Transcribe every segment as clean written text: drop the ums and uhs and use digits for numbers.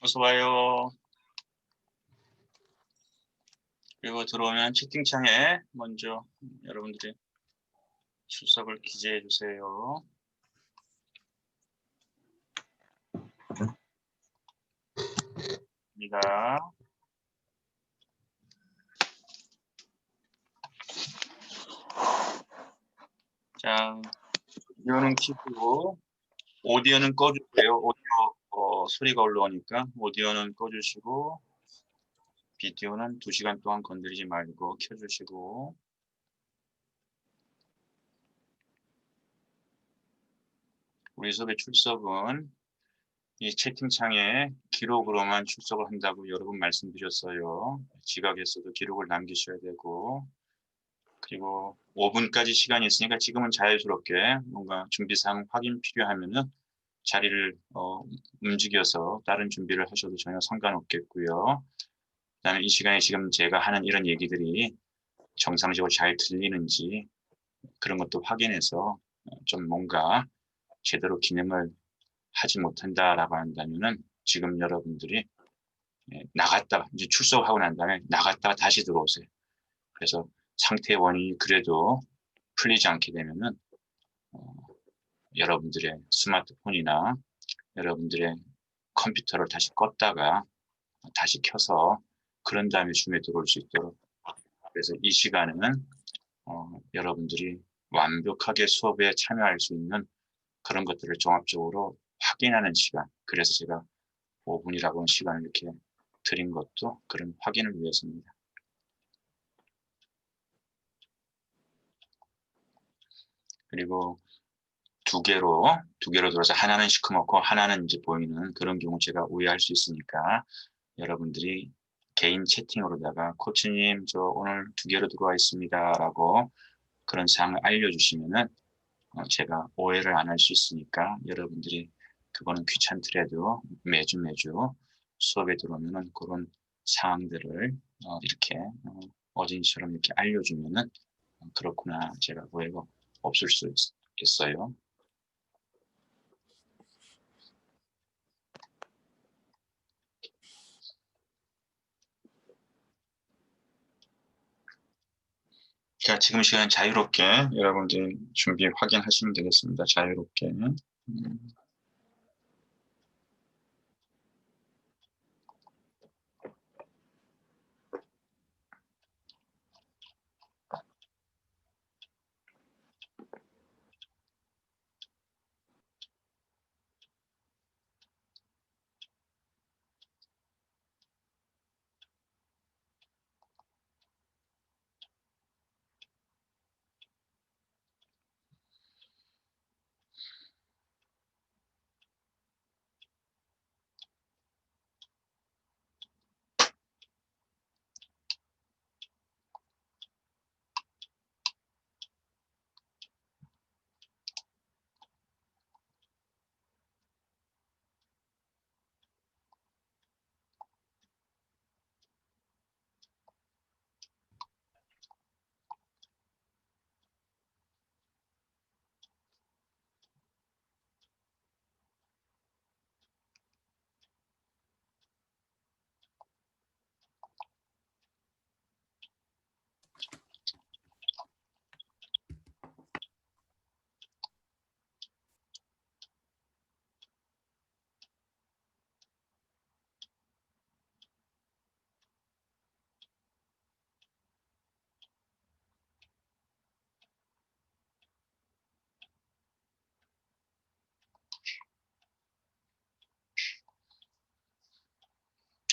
어서 와요. 그리고 들어오면 채팅창에 먼저 여러분들이 출석을 기재해 주세요. 입니다. 자, 비디오는 켜고 오디오는 꺼주세요. 오디오 소리가 올라오니까 오디오는 꺼주시고 비디오는 2시간 동안 건드리지 말고 켜주시고 우리 수업의 출석은 이 채팅창에 기록으로만 출석을 한다고 여러 번 말씀드렸어요. 지각했어도 기록을 남기셔야 되고 그리고 5분까지 시간이 있으니까 지금은 자연스럽게 뭔가 준비사항 확인 필요하면은 자리를 움직여서 다른 준비를 하셔도 전혀 상관없겠고요. 그다음에 이 시간에 지금 제가 하는 이런 얘기들이 정상적으로 잘 들리는지 그런 것도 확인해서 좀 뭔가 제대로 기능을 하지 못한다라고 한다면은 지금 여러분들이 나갔다가 이제 출석하고 난 다음에 나갔다가 다시 들어오세요. 그래서 상태의 원인이 그래도 풀리지 않게 되면은 여러분들의 스마트폰이나 여러분들의 컴퓨터를 다시 껐다가 다시 켜서 그런 다음에 줌에 들어올 수 있도록 그래서 이 시간은 여러분들이 완벽하게 수업에 참여할 수 있는 그런 것들을 종합적으로 확인하는 시간 그래서 제가 5분이라고 하는 시간을 이렇게 드린 것도 그런 확인을 위해서입니다. 그리고 두 개로 들어서 하나는 시커멓고 하나는 이제 보이는 그런 경우 제가 오해할 수 있으니까 여러분들이 개인 채팅으로다가 코치님 저 오늘 2개로 들어와 있습니다 라고 그런 사항을 알려주시면은 제가 오해를 안 할 수 있으니까 여러분들이 그거는 귀찮더라도 매주 수업에 들어오면은 그런 사항들을 이렇게 어진이처럼 이렇게 알려주면은 그렇구나 제가 오해가 없을 수 있겠어요. 자, 지금 시간 자유롭게 여러분들 준비 확인하시면 되겠습니다. 자유롭게.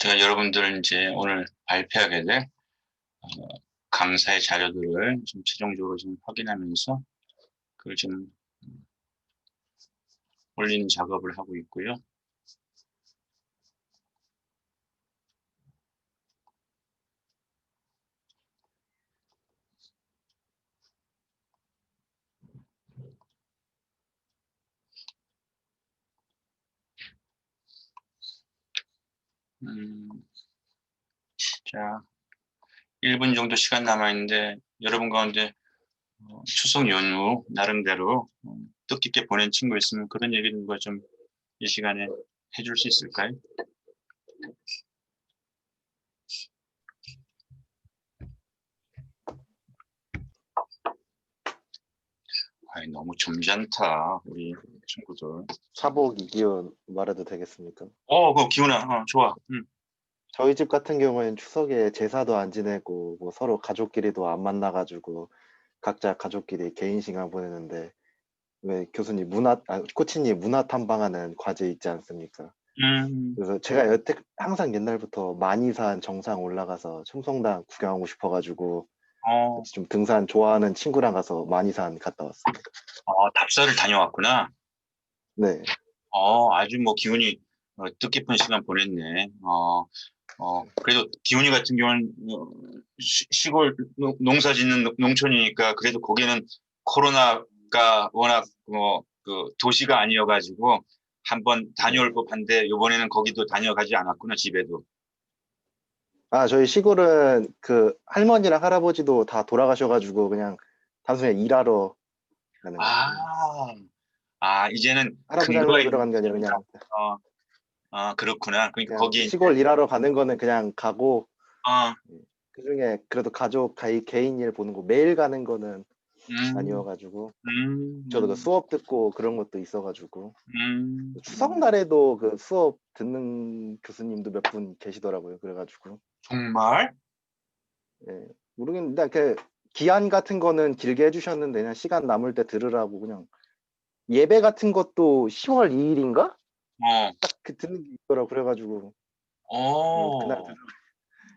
제가 여러분들 이제 오늘 발표하게 될 강사의 자료들을 좀 최종적으로 좀 확인하면서 그걸 지금 올리는 작업을 하고 있고요. 자, 1분 정도 시간 남아있는데 여러분 가운데 추석 연휴 나름대로 뜻깊게 보낸 친구 있으면 그런 얘기들과 좀 이 시간에 해줄 수 있을까요? 아이, 너무 점잖다, 우리 친구들. 사복 이기원 말해도 되겠습니까? 그 기훈아, 좋아. 저희 집 같은 경우에는 추석에 제사도 안 지내고 뭐 서로 가족끼리도 안 만나가지고 각자 가족끼리 개인 시간 보내는데 왜 교수님 코치님 문화 탐방하는 과제 있지 않습니까? 음, 그래서 제가 여태 항상 옛날부터 만이산 정상 올라가서 첨성당 구경하고 싶어가지고 어, 같이 좀 등산 좋아하는 친구랑 가서 만이산 갔다 왔습니다. 답사를 다녀왔구나. 네. 아주 뭐 기훈이 뜻깊은 시간 보냈네. 그래도 기훈이 같은 경우는 시골 농사 짓는 농촌이니까 그래도 거기는 코로나가 워낙 그 도시가 아니어가지고 한번 다녀올 네. 법한데 이번에는 거기도 다녀가지 않았구나, 집에도. 저희 시골은 그 할머니랑 할아버지도 다 돌아가셔가지고 그냥 단순히 일하러 가는 아, 거거든요. 이제는 할아버지 근거가 할머니 있는 돌아가는 게 아니라 거구나. 그냥 그렇구나. 그러니까 그냥 거기에 이제 시골 일하러 가는 거는 그냥 가고 어, 그중에 그래도 개인 일 보는 거 매일 가는 거는 음, 아니어가지고 음, 저도 그 음, 수업 듣고 그런 것도 있어가지고 음, 추석 날에도 그 수업 듣는 교수님도 몇 분 계시더라고요. 그래가지고 정말? 예, 모르겠는데 그 기한 같은 거는 길게 해주셨는데 그냥 시간 남을 때 들으라고 그냥 예배 같은 것도 10월 2일인가? 어, 딱 그 듣는 게 있더라고. 그래가지고 그날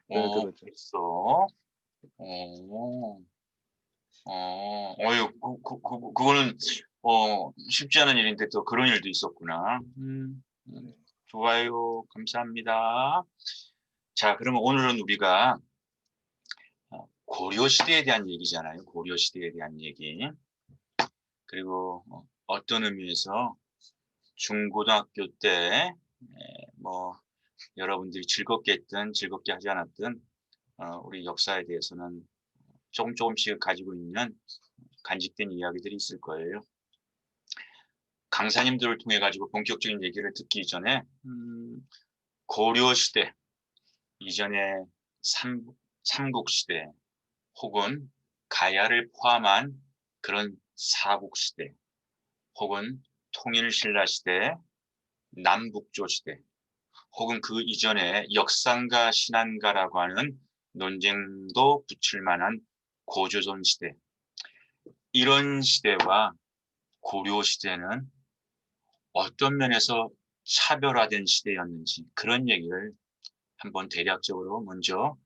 어, 들었죠. 됐어. 어, 어유, 그거는, 쉽지 않은 일인데 또 그런 일도 있었구나. 좋아요. 감사합니다. 자, 그러면 오늘은 우리가 고려 시대에 대한 얘기잖아요. 고려 시대에 대한 얘기. 그리고 어떤 의미에서 중고등학교 때, 뭐, 여러분들이 즐겁게 했든 즐겁게 하지 않았든, 우리 역사에 대해서는 조금씩 가지고 있는 간직된 이야기들이 있을 거예요. 강사님들을 통해 가지고 본격적인 얘기를 듣기 전에 고려 시대 이전에 삼국 시대 혹은 가야를 포함한 그런 사국 시대 혹은 통일신라 시대, 남북조 시대 혹은 그 이전에 역상가 신안가라고 하는 논쟁도 붙일 만한 고조선 시대 이런 시대와 고려 시대는 어떤 면에서 차별화된 시대였는지 그런 얘기를 한번 대략적으로 먼저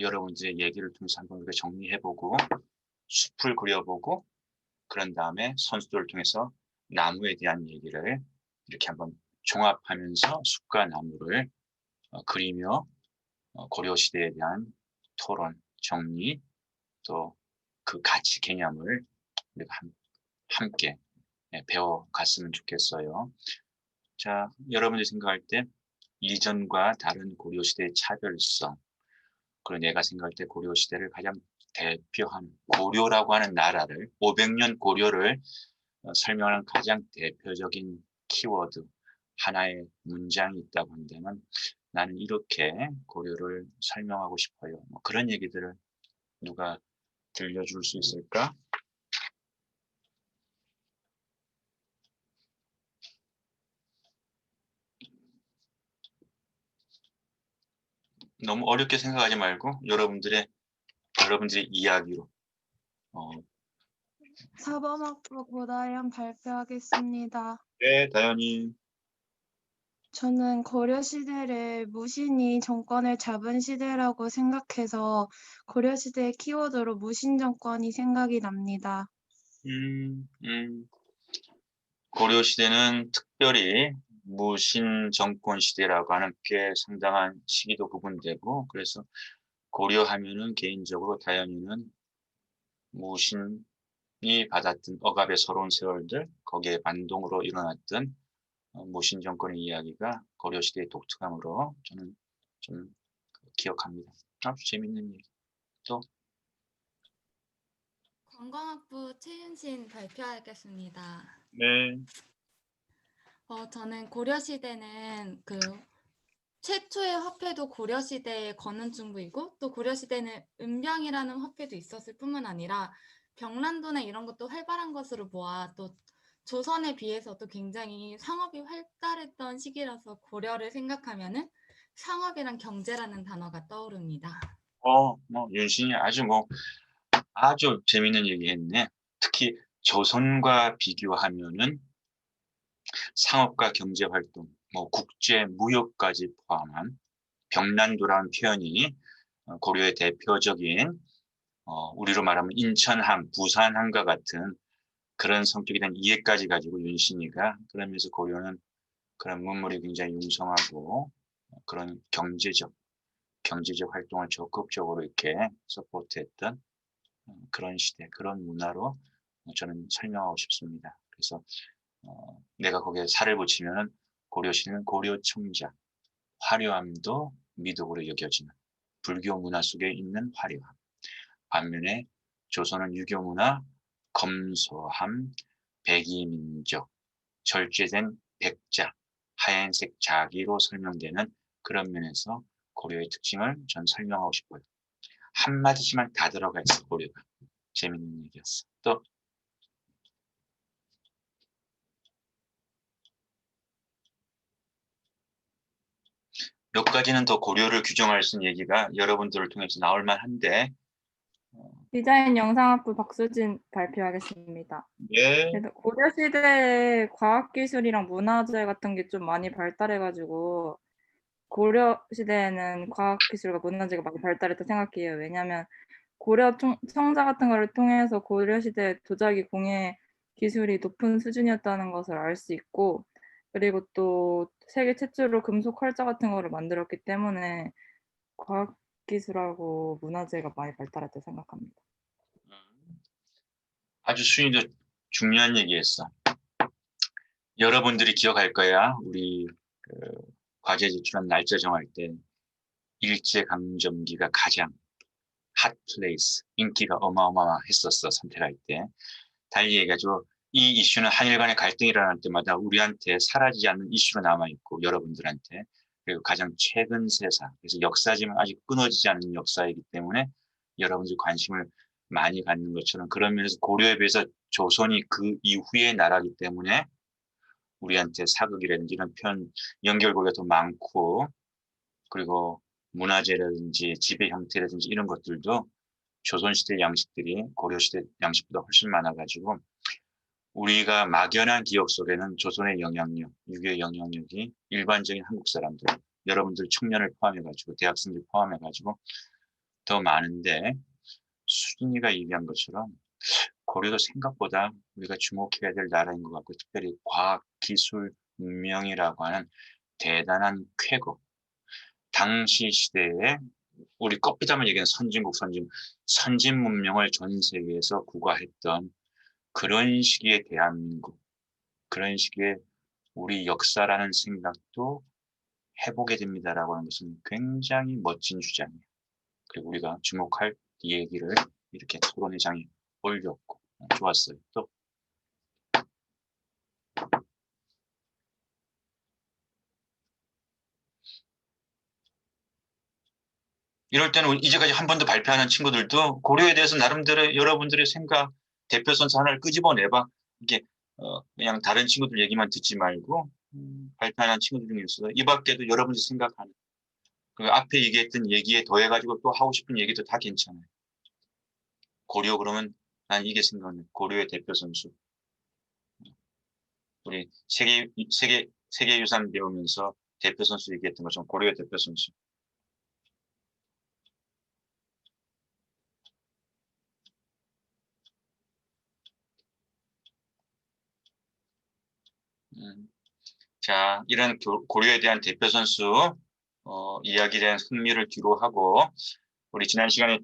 여러분들의 얘기를 통해서 한번 우리가 정리해보고 숲을 그려보고 그런 다음에 선수들을 통해서 나무에 대한 얘기를 이렇게 한번 종합하면서 숲과 나무를 그리며 고려 시대에 대한 토론, 정리, 또 그 가치 개념을 우리가 함께 배워갔으면 좋겠어요. 자, 여러분이 생각할 때 이전과 다른 고려시대의 차별성, 그리고 내가 생각할 때 고려시대를 가장 대표한 고려라고 하는 나라를, 500년 고려를 설명하는 가장 대표적인 키워드, 하나의 문장이 있다고 한다면 나는 이렇게 고려를 설명하고 싶어요. 뭐 그런 얘기들을 누가 들려줄 수 있을까? 너무 어렵게 생각하지 말고 여러분들의 이야기로 어, 사범학부 고다연 발표하겠습니다. 네, 다현이. 저는 고려시대를 무신이 정권을 잡은 시대라고 생각해서 고려시대의 키워드로 무신정권이 생각이 납니다. 음, 음. 고려 시대는 특별히 무신 정권 시대라고 하는 꽤 상당한 시기도 구분되고 그래서 고려하면은 개인적으로 다현이는 무신이 받았던 억압의 서러운 세월들 거기에 반동으로 일어났던 무신 정권의 이야기가 고려 시대의 독특함으로 저는 좀 기억합니다. 아주 재밌는 얘기. 또 관광학부 최윤신 발표하겠습니다. 네. 저는 고려시대는 최초의 화폐도 고려시대의 건은중부이고 또 고려시대는 은병이라는 화폐도 있었을 뿐만 아니라 병란도나 이런 것도 활발한 것으로 보아 또 조선에 비해서도 굉장히 상업이 활달했던 시기라서 고려를 생각하면은 상업이랑 경제라는 단어가 떠오릅니다. 윤신이 아주 재밌는 얘기했네. 특히 조선과 비교하면은 상업과 경제 활동, 국제 무역까지 포함한 병란도라는 표현이 고려의 대표적인 우리로 말하면 인천항, 부산항과 같은 그런 성격에 대한 이해까지 가지고 윤신이가 그러면서 고려는 그런 문물이 굉장히 융성하고 그런 경제적 활동을 적극적으로 이렇게 서포트했던 그런 시대, 그런 문화로 저는 설명하고 싶습니다. 그래서 내가 거기에 살을 붙이면은 고려시는 고려청자, 화려함도 미덕으로 여겨지는 불교 문화 속에 있는 화려함. 반면에 조선은 유교 문화, 검소함, 백이민족, 절제된 백자, 하얀색 자기로 설명되는 그런 면에서 고려의 특징을 전 설명하고 싶어요. 한마디지만 다 들어가 있어, 고려가. 재밌는 얘기였어. 또 몇 가지는 더 고려를 규정할 수 있는 얘기가 여러분들을 통해서 나올 만한데, 디자인 영상학부 박수진 발표하겠습니다. 예, 그래서 고려시대에 과학기술이랑 문화재 같은 게 좀 많이 발달해가지고 고려시대에는 과학기술과 문화재가 많이 발달했다 생각해요. 왜냐하면 고려 청자 같은 거를 통해서 고려시대 도자기 공예 기술이 높은 수준이었다는 것을 알 수 있고, 그리고 또 세계 최초로 금속 활자 같은 거를 만들었기 때문에 과학기술하고 문화재가 많이 발달했다 생각합니다. 아주 수인도 중요한 얘기했어. 여러분들이 기억할 거야. 우리 과제 제출한 날짜 정할 때 일제강점기가 가장 핫 플레이스, 인기가 어마어마했었어, 선택할 때. 달리 얘기하죠. 이 이슈는 한일 간의 갈등이 일어날 때마다 우리한테 사라지지 않는 이슈로 남아있고, 여러분들한테. 그리고 가장 최근 세사, 그래서 역사지만 아직 끊어지지 않는 역사이기 때문에 여러분들 관심을 많이 갖는 것처럼 그런 면에서 고려에 비해서 조선이 그 이후의 나라이기 때문에 우리한테 사극이라든지 이런 연결고리가 더 많고, 그리고 문화재라든지 지배 형태라든지 이런 것들도 조선시대 양식들이 고려시대 양식보다 훨씬 많아가지고 우리가 막연한 기억 속에는 조선의 영향력, 유교의 영향력이 일반적인 한국 사람들, 여러분들 청년을 포함해가지고 대학생들 포함해가지고 더 많은데 수진이가 얘기한 것처럼 고려도 생각보다 우리가 주목해야 될 나라인 것 같고 특별히 과학, 기술, 문명이라고 하는 대단한 쾌거, 당시 시대에 우리 껍데기만 얘기하는 선진 문명을 전 세계에서 구가했던 그런 시기의 대한민국, 그런 시기에 우리 역사라는 생각도 해보게 됩니다라고 하는 것은 굉장히 멋진 주장이에요. 그리고 우리가 주목할 이 얘기를 이렇게 토론회장에 올렸고 좋았어요. 또 이럴 때는 이제까지 한 번도 발표하는 친구들도 고려에 대해서 나름대로 여러분들의 생각, 대표 선수 하나를 끄집어내봐. 이게 그냥 다른 친구들 얘기만 듣지 말고 발표하는 친구들 중에서 이 밖에도 여러분들 생각하는 그 앞에 얘기했던 얘기에 더해가지고 또 하고 싶은 얘기도 다 괜찮아요. 고려 그러면 난 이게 생각나요. 고려의 대표 선수. 우리 세계유산 배우면서 대표 선수 얘기했던 것처럼 고려의 대표 선수. 자, 이런 고려에 대한 대표 선수 이야기에 대한 흥미를 뒤로 하고 우리 지난 시간에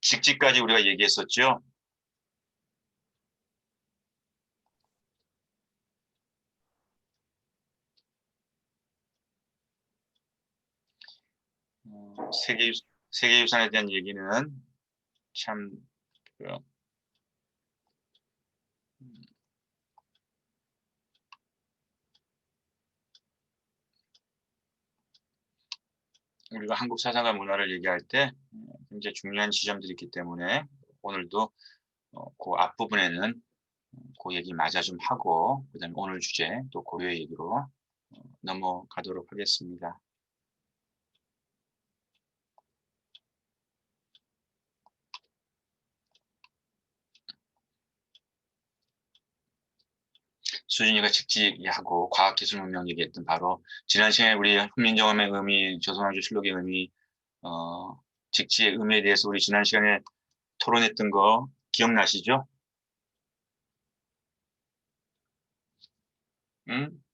직지까지 우리가 얘기했었죠. 세계유산에 대한 얘기는 참 우리가 한국 사상과 문화를 얘기할 때 굉장히 중요한 지점들이 있기 때문에 오늘도 그 앞부분에는 그 얘기 마저 좀 하고 그다음에 오늘 주제 또 고려 얘기로 넘어가도록 하겠습니다. 수진이가 직지하고 과학기술문명 얘기했던 바로 지난 시간에 우리 훈민정음의 의미, 조선왕조실록의 의미, 직지의 의미에 대해서 우리 지난 시간에 토론했던 거 기억나시죠?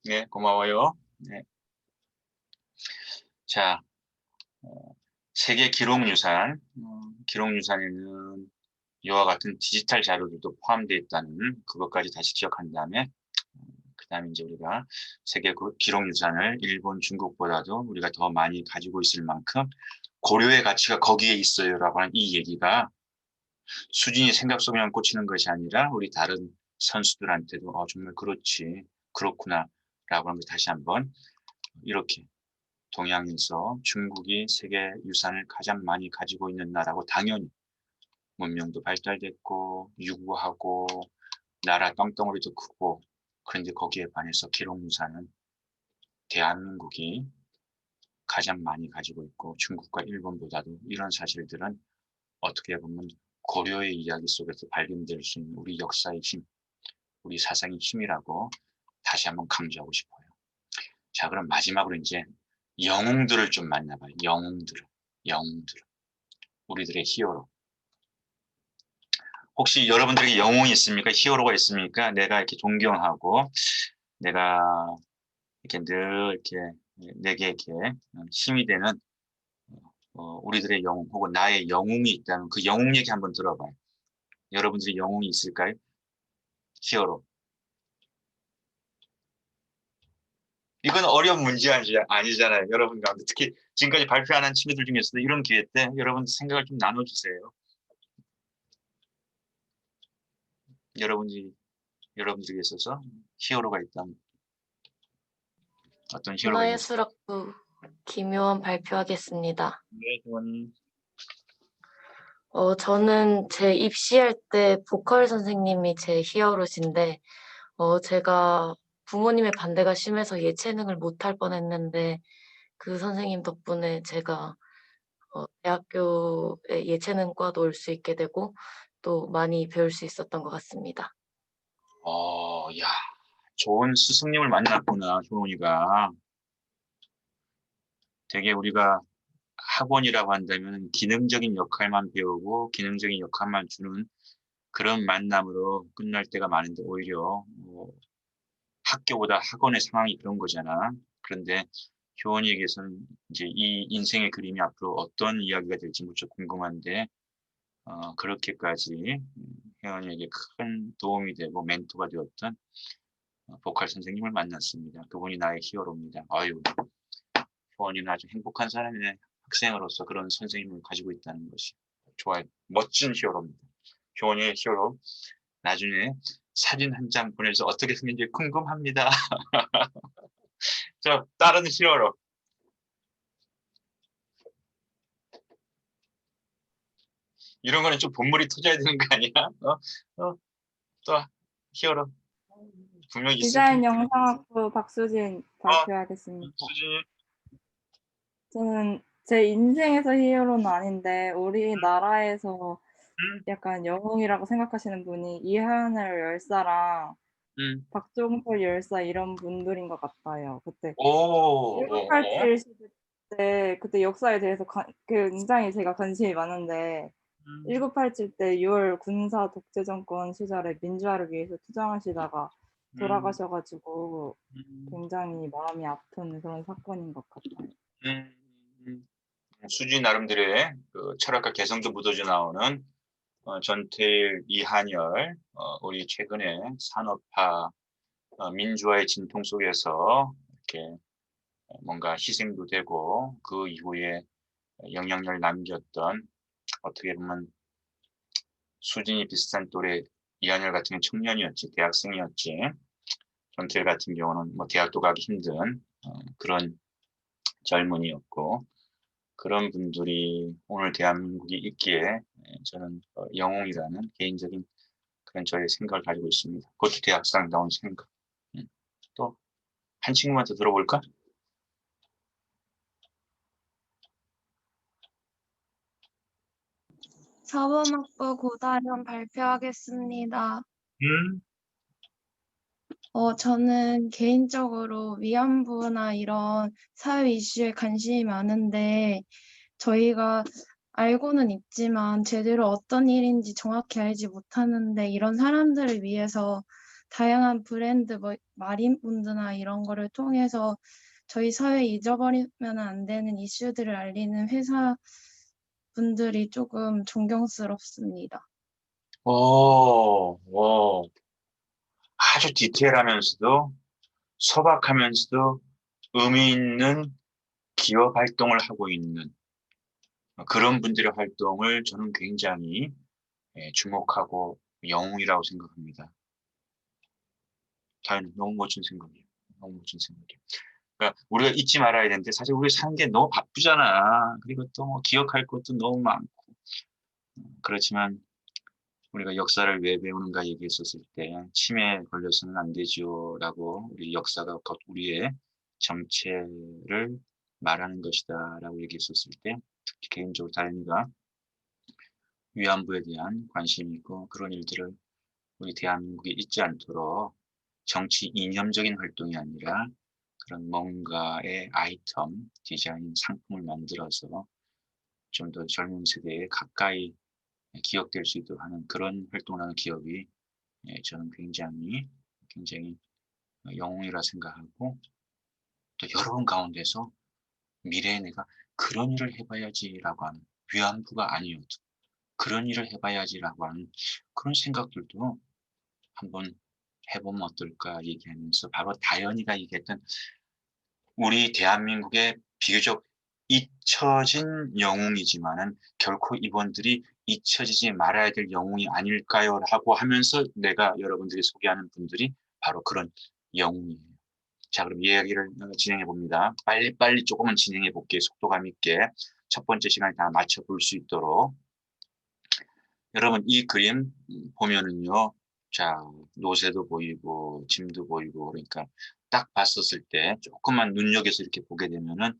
네, 고마워요. 네. 자, 세계 기록유산, 기록유산에는 이와 같은 디지털 자료들도 포함되어 있다는 그것까지 다시 기억한 다음에 그 다음에 이제 우리가 세계 기록유산을 일본, 중국보다도 우리가 더 많이 가지고 있을 만큼 고려의 가치가 거기에 있어요라고 하는 이 얘기가 수진이 생각 속에만 꽂히는 것이 아니라 우리 다른 선수들한테도 정말 그렇지, 그렇구나 라고 하는 걸 다시 한번 이렇게 동양에서 중국이 세계 유산을 가장 많이 가지고 있는 나라고 당연히 문명도 발달됐고 유구하고 나라 땅덩어리도 크고 그런데 거기에 반해서 기록유산은 대한민국이 가장 많이 가지고 있고 중국과 일본보다도 이런 사실들은 어떻게 보면 고려의 이야기 속에서 발견될 수 있는 우리 역사의 힘, 우리 사상의 힘이라고 다시 한번 강조하고 싶어요. 자, 그럼 마지막으로 이제 영웅들을 좀 만나봐요. 영웅들. 우리들의 히어로. 혹시 여러분들에게 영웅이 있습니까? 히어로가 있습니까? 내가 이렇게 존경하고 내가 이렇게 늘 이렇게 내게 이렇게 힘이 되는 우리들의 영웅 혹은 나의 영웅이 있다면 그 영웅 얘기 한번 들어봐요. 여러분들의 영웅이 있을까요? 히어로. 이건 어려운 문제 아니잖아요. 여러분 가운데 특히 지금까지 발표 안 한 친구들 중에서도 이런 기회 때 여러분 생각을 좀 나눠주세요. 여러분들에게 있어서 히어로가 있다면 어떤 히어로가 있는지. 문화예술학부 김효원 발표하겠습니다. 네, 교원님. 저는 제 입시할 때 보컬 선생님이 제 히어로신데, 제가 부모님의 반대가 심해서 예체능을 못할 뻔했는데, 그 선생님 덕분에 제가 대학교에 예체능과도 올 수 있게 되고, 또 많이 배울 수 있었던 것 같습니다. 야, 좋은 스승님을 만났구나, 효원이가. 되게 우리가 학원이라고 한다면 기능적인 역할만 배우고 기능적인 역할만 주는 그런 만남으로 끝날 때가 많은데 오히려 학교보다 학원의 상황이 그런 거잖아. 그런데 효원이에게서는 이제 이 인생의 그림이 앞으로 어떤 이야기가 될지 무척 궁금한데 그렇게까지 혜원이에게 큰 도움이 되고 멘토가 되었던 보컬 선생님을 만났습니다. 그분이 나의 히어로입니다. 아유, 효원이는 아주 행복한 사람이네. 학생으로서 그런 선생님을 가지고 있다는 것이 좋아요. 멋진 히어로입니다. 효원이의 히어로. 나중에 사진 한 장 보내서 어떻게 생긴지 궁금합니다. 저 다른 히어로. 이런 거는 좀 본물이 터져야 되는 거 아니야? 또 히어로 분명히 있을 디자인 텐데. 영상학부 박수진 발표하겠습니다. 수진이. 저는 제 인생에서 히어로는 아닌데 우리나라에서 약간 영웅이라고 생각하시는 분이 이하늘 열사랑 박종철 열사 이런 분들인 것 같아요. 그때 1987 시대 때 그때 역사에 대해서 굉장히 제가 관심이 많은데 1987 때 6월 군사 독재 정권 시절에 민주화를 위해서 투쟁하시다가 돌아가셔가지고 굉장히 마음이 아픈 그런 사건인 것 같아요. 수지 나름대로의 그 철학과 개성도 묻어져 나오는 전태일, 이한열, 우리 최근에 산업화, 민주화의 진통 속에서 이렇게 뭔가 희생도 되고 그 이후에 영향력을 남겼던 어떻게 보면 수진이 비슷한 또래 이한열 같은 경우는 청년이었지, 대학생이었지. 전태일 같은 경우는 뭐 대학도 가기 힘든 그런 젊은이였고 그런 분들이 오늘 대한민국이 있기에 저는 영웅이라는 개인적인 그런 저의 생각을 가지고 있습니다. 그것도 대학생다운 생각. 또 한 친구만 더 들어볼까? 사범학부 고다련 발표하겠습니다. 음, 저는 개인적으로 위안부나 이런 사회 이슈에 관심이 많은데 저희가 알고는 있지만 제대로 어떤 일인지 정확히 알지 못하는데 이런 사람들을 위해서 다양한 브랜드 마린본드나 이런 거를 통해서 저희 사회에 잊어버리면 안 되는 이슈들을 알리는 회사 분들이 조금 존경스럽습니다. 오, 아주 디테일하면서도 소박하면서도 의미 있는 기업 활동을 하고 있는 그런 분들의 활동을 저는 굉장히 주목하고 영웅이라고 생각합니다. 다현 너무 멋진 생각이에요. 너무 멋진 생각이에요. 그러니까 우리가 잊지 말아야 되는데 사실 우리 사는 게 너무 바쁘잖아. 그리고 또 뭐 기억할 것도 너무 많고. 그렇지만 우리가 역사를 왜 배우는가 얘기했었을 때 치매에 걸려서는 안 되죠라고 우리 역사가 곧 우리의 정체를 말하는 것이다라고 얘기했었을 때 특히 개인적으로 다현이가 위안부에 대한 관심이 있고 그런 일들을 우리 대한민국에 잊지 않도록 정치 이념적인 활동이 아니라 그런 뭔가의 아이템, 디자인, 상품을 만들어서 좀 더 젊은 세대에 가까이 기억될 수 있도록 하는 그런 활동을 하는 기업이 저는 굉장히 영웅이라 생각하고 또 여러분 가운데서 미래에 내가 그런 일을 해봐야지라고 하는 위안부가 아니어도 그런 일을 해봐야지라고 하는 그런 생각들도 한번 해보면 어떨까 얘기하면서 바로 다현이가 얘기했던 우리 대한민국의 비교적 잊혀진 영웅이지만은 결코 이분들이 잊혀지지 말아야 될 영웅이 아닐까요? 라고 하면서 내가 여러분들이 소개하는 분들이 바로 그런 영웅이에요. 자, 그럼 이야기를 진행해 봅니다. 빨리빨리 조금은 진행해 볼게요. 속도감 있게. 첫 번째 시간에 다 맞춰볼 수 있도록. 여러분, 이 그림 보면은요. 자, 노새도 보이고, 짐도 보이고, 그러니까 딱 봤었을 때 조금만 눈여겨서 이렇게 보게 되면은,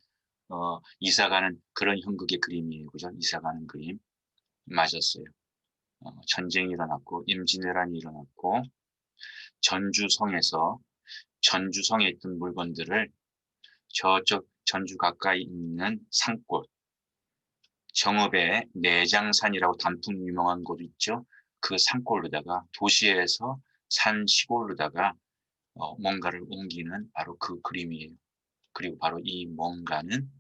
이사가는 그런 형극의 그림이에요. 그죠? 이사가는 그림. 맞았어요. 전쟁이 일어났고, 임진왜란이 일어났고, 전주성에서, 전주성에 있던 물건들을 저쪽 전주 가까이 있는 산골, 정읍의 내장산이라고 단풍 유명한 곳 있죠. 그 산골로다가 도시에서 산 시골로다가 뭔가를 옮기는 바로 그 그림이에요. 그리고 바로 이 뭔가는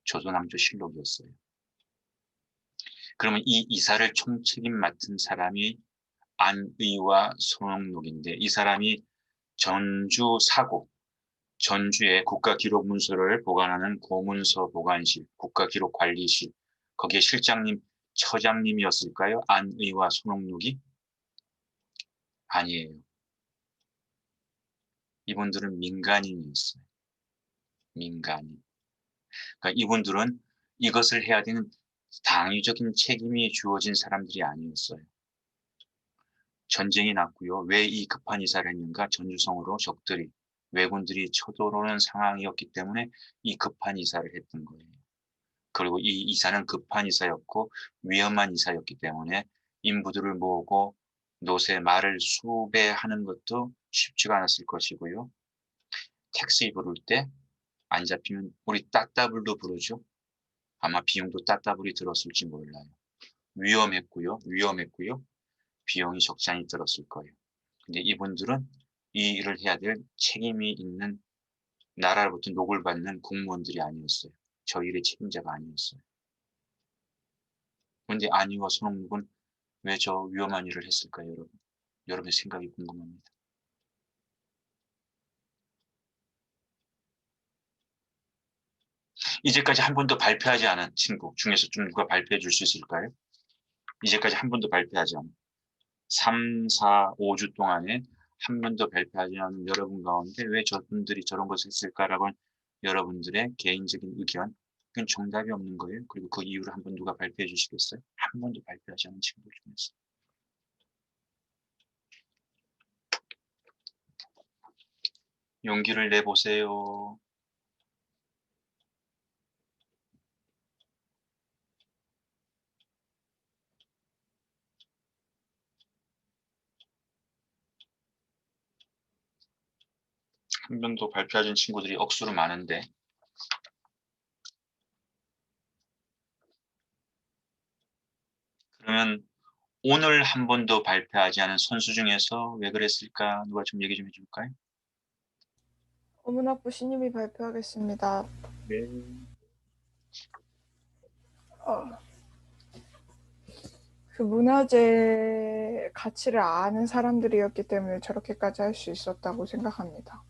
조선왕조실록이었어요. 그러면 이 이사를 총책임 맡은 사람이 안의와 손옥록인데 이 사람이 전주 사고, 전주의 국가기록문서를 보관하는 고문서 보관실, 국가기록관리실, 거기에 실장님, 처장님이었을까요? 안의와 손옥록이? 아니에요. 이분들은 민간인이었어요. 민간인. 그러니까 이분들은 이것을 해야 되는 당위적인 책임이 주어진 사람들이 아니었어요. 전쟁이 났고요. 왜 이 급한 이사를 했는가? 전주성으로 적들이, 왜군들이 쳐들어오는 상황이었기 때문에 이 급한 이사를 했던 거예요. 그리고 이 이사는 급한 이사였고 위험한 이사였기 때문에 인부들을 모으고 노새 말을 수배하는 것도 쉽지가 않았을 것이고요. 택시 부를 때 안 잡히면 우리 따따블도 부르죠. 아마 비용도 따따블이 들었을지 몰라요. 위험했고요. 비용이 적잖이 들었을 거예요. 근데 이분들은 이 일을 해야 될 책임이 있는 나라로부터 녹을 받는 공무원들이 아니었어요. 저 일의 책임자가 아니었어요. 그런데 안희와 손옥록은 왜 저 위험한 일을 했을까요, 여러분? 여러분의 생각이 궁금합니다. 이제까지 한 번도 발표하지 않은 친구 중에서 좀 누가 발표해 줄 수 있을까요? 이제까지 한 번도 발표하지 않은 3, 4, 5주 동안에 한 번도 발표하지 않은 여러분 가운데 왜 저분들이 저런 것을 했을까라고 하는 여러분들의 개인적인 의견, 그건 정답이 없는 거예요. 그리고 그 이유를 한 번 누가 발표해 주시겠어요? 한 번도 발표하지 않은 친구들 중에서. 용기를 내보세요. 한 번도 발표하신 친구들이 억수로 많은데 그러면 오늘 한 번도 발표하지 않은 선수 중에서 왜 그랬을까? 누가 좀 얘기 좀 해줄까요? 어문학부 신입이 발표하겠습니다. 네. 그 문화재 가치를 아는 사람들이었기 때문에 저렇게까지 할 수 있었다고 생각합니다.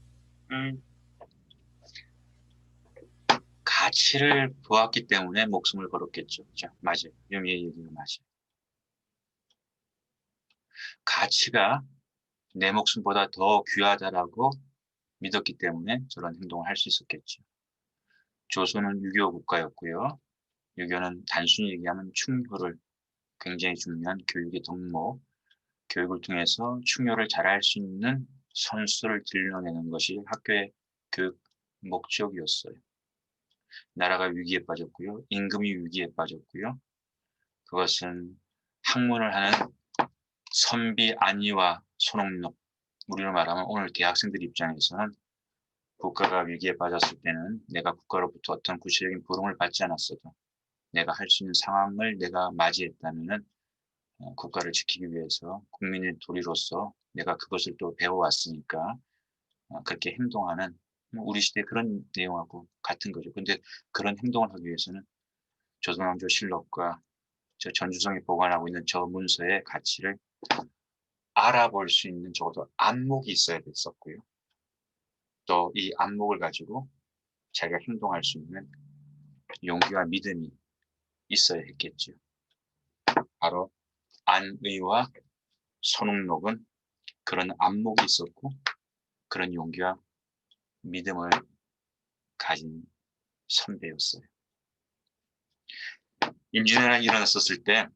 가치를 보았기 때문에 목숨을 걸었겠죠. 자, 맞아요. 유미의 얘기가 맞아요. 가치가 내 목숨보다 더 귀하다라고 믿었기 때문에 저런 행동을 할 수 있었겠죠. 조선은 6.25 국가였고요. 6.25는 단순히 얘기하면 충효를 굉장히 중요한 교육의 덕목, 교육을 통해서 충효를 잘할 수 있는 선수를 길러내는 것이 학교의 교육 목적이었어요. 나라가 위기에 빠졌고요. 임금이 위기에 빠졌고요. 그것은 학문을 하는 선비 안희와 손옥록, 우리로 말하면 오늘 대학생들 입장에서는 국가가 위기에 빠졌을 때는 내가 국가로부터 어떤 구체적인 보응을 받지 않았어도 내가 할 수 있는 상황을 내가 맞이했다면 국가를 지키기 위해서 국민의 도리로서 내가 그것을 또 배워왔으니까 그렇게 행동하는 우리 시대 그런 내용하고 같은 거죠. 근데 그런 행동을 하기 위해서는 조선왕조실록과 저 전주성에 보관하고 있는 저 문서의 가치를 알아볼 수 있는 적어도 안목이 있어야 됐었고요. 또 이 안목을 가지고 자기가 행동할 수 있는 용기와 믿음이 있어야 했겠죠. 바로 안의와 손흥록은 그런 안목이 있었고 그런 용기와 믿음을 가진 선배였어요. 임진왜란이 일어났었을 때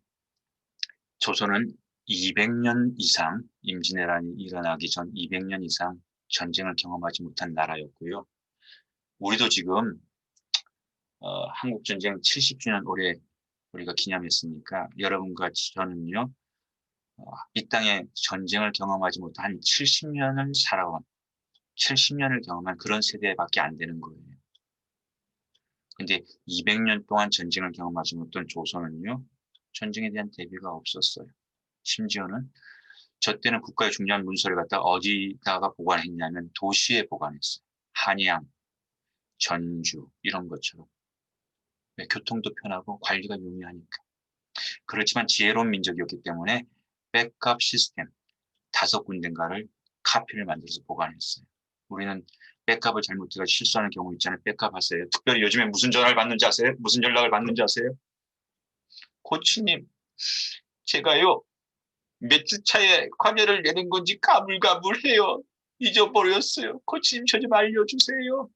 조선은 200년 이상, 임진왜란이 일어나기 전 200년 이상 전쟁을 경험하지 못한 나라였고요. 우리도 지금 한국전쟁 70주년 올해 우리가 기념했으니까 여러분과 저는요. 이 땅에 전쟁을 경험하지 못한 한 70년을 살아온 70년을 경험한 그런 세대밖에 안 되는 거예요. 근데 200년 동안 전쟁을 경험하지 못한 조선은요. 전쟁에 대한 대비가 없었어요. 심지어는 저 때는 국가의 중요한 문서를 갖다 어디다가 보관했냐면 도시에 보관했어요. 한양, 전주 이런 것처럼. 교통도 편하고 관리가 용이하니까. 그렇지만 지혜로운 민족이었기 때문에 백업 시스템 5군데인가를 카피를 만들어서 보관했어요. 우리는 백업을 잘못해서 실수하는 경우 있잖아요. 백업 하세요. 특별히 요즘에 무슨 전화를 받는지 아세요? 무슨 연락을 받는지 아세요? 코치님, 제가요 몇 주 차에 과외를 내는 건지 가물가물해요. 잊어버렸어요. 코치님 저 좀 알려주세요.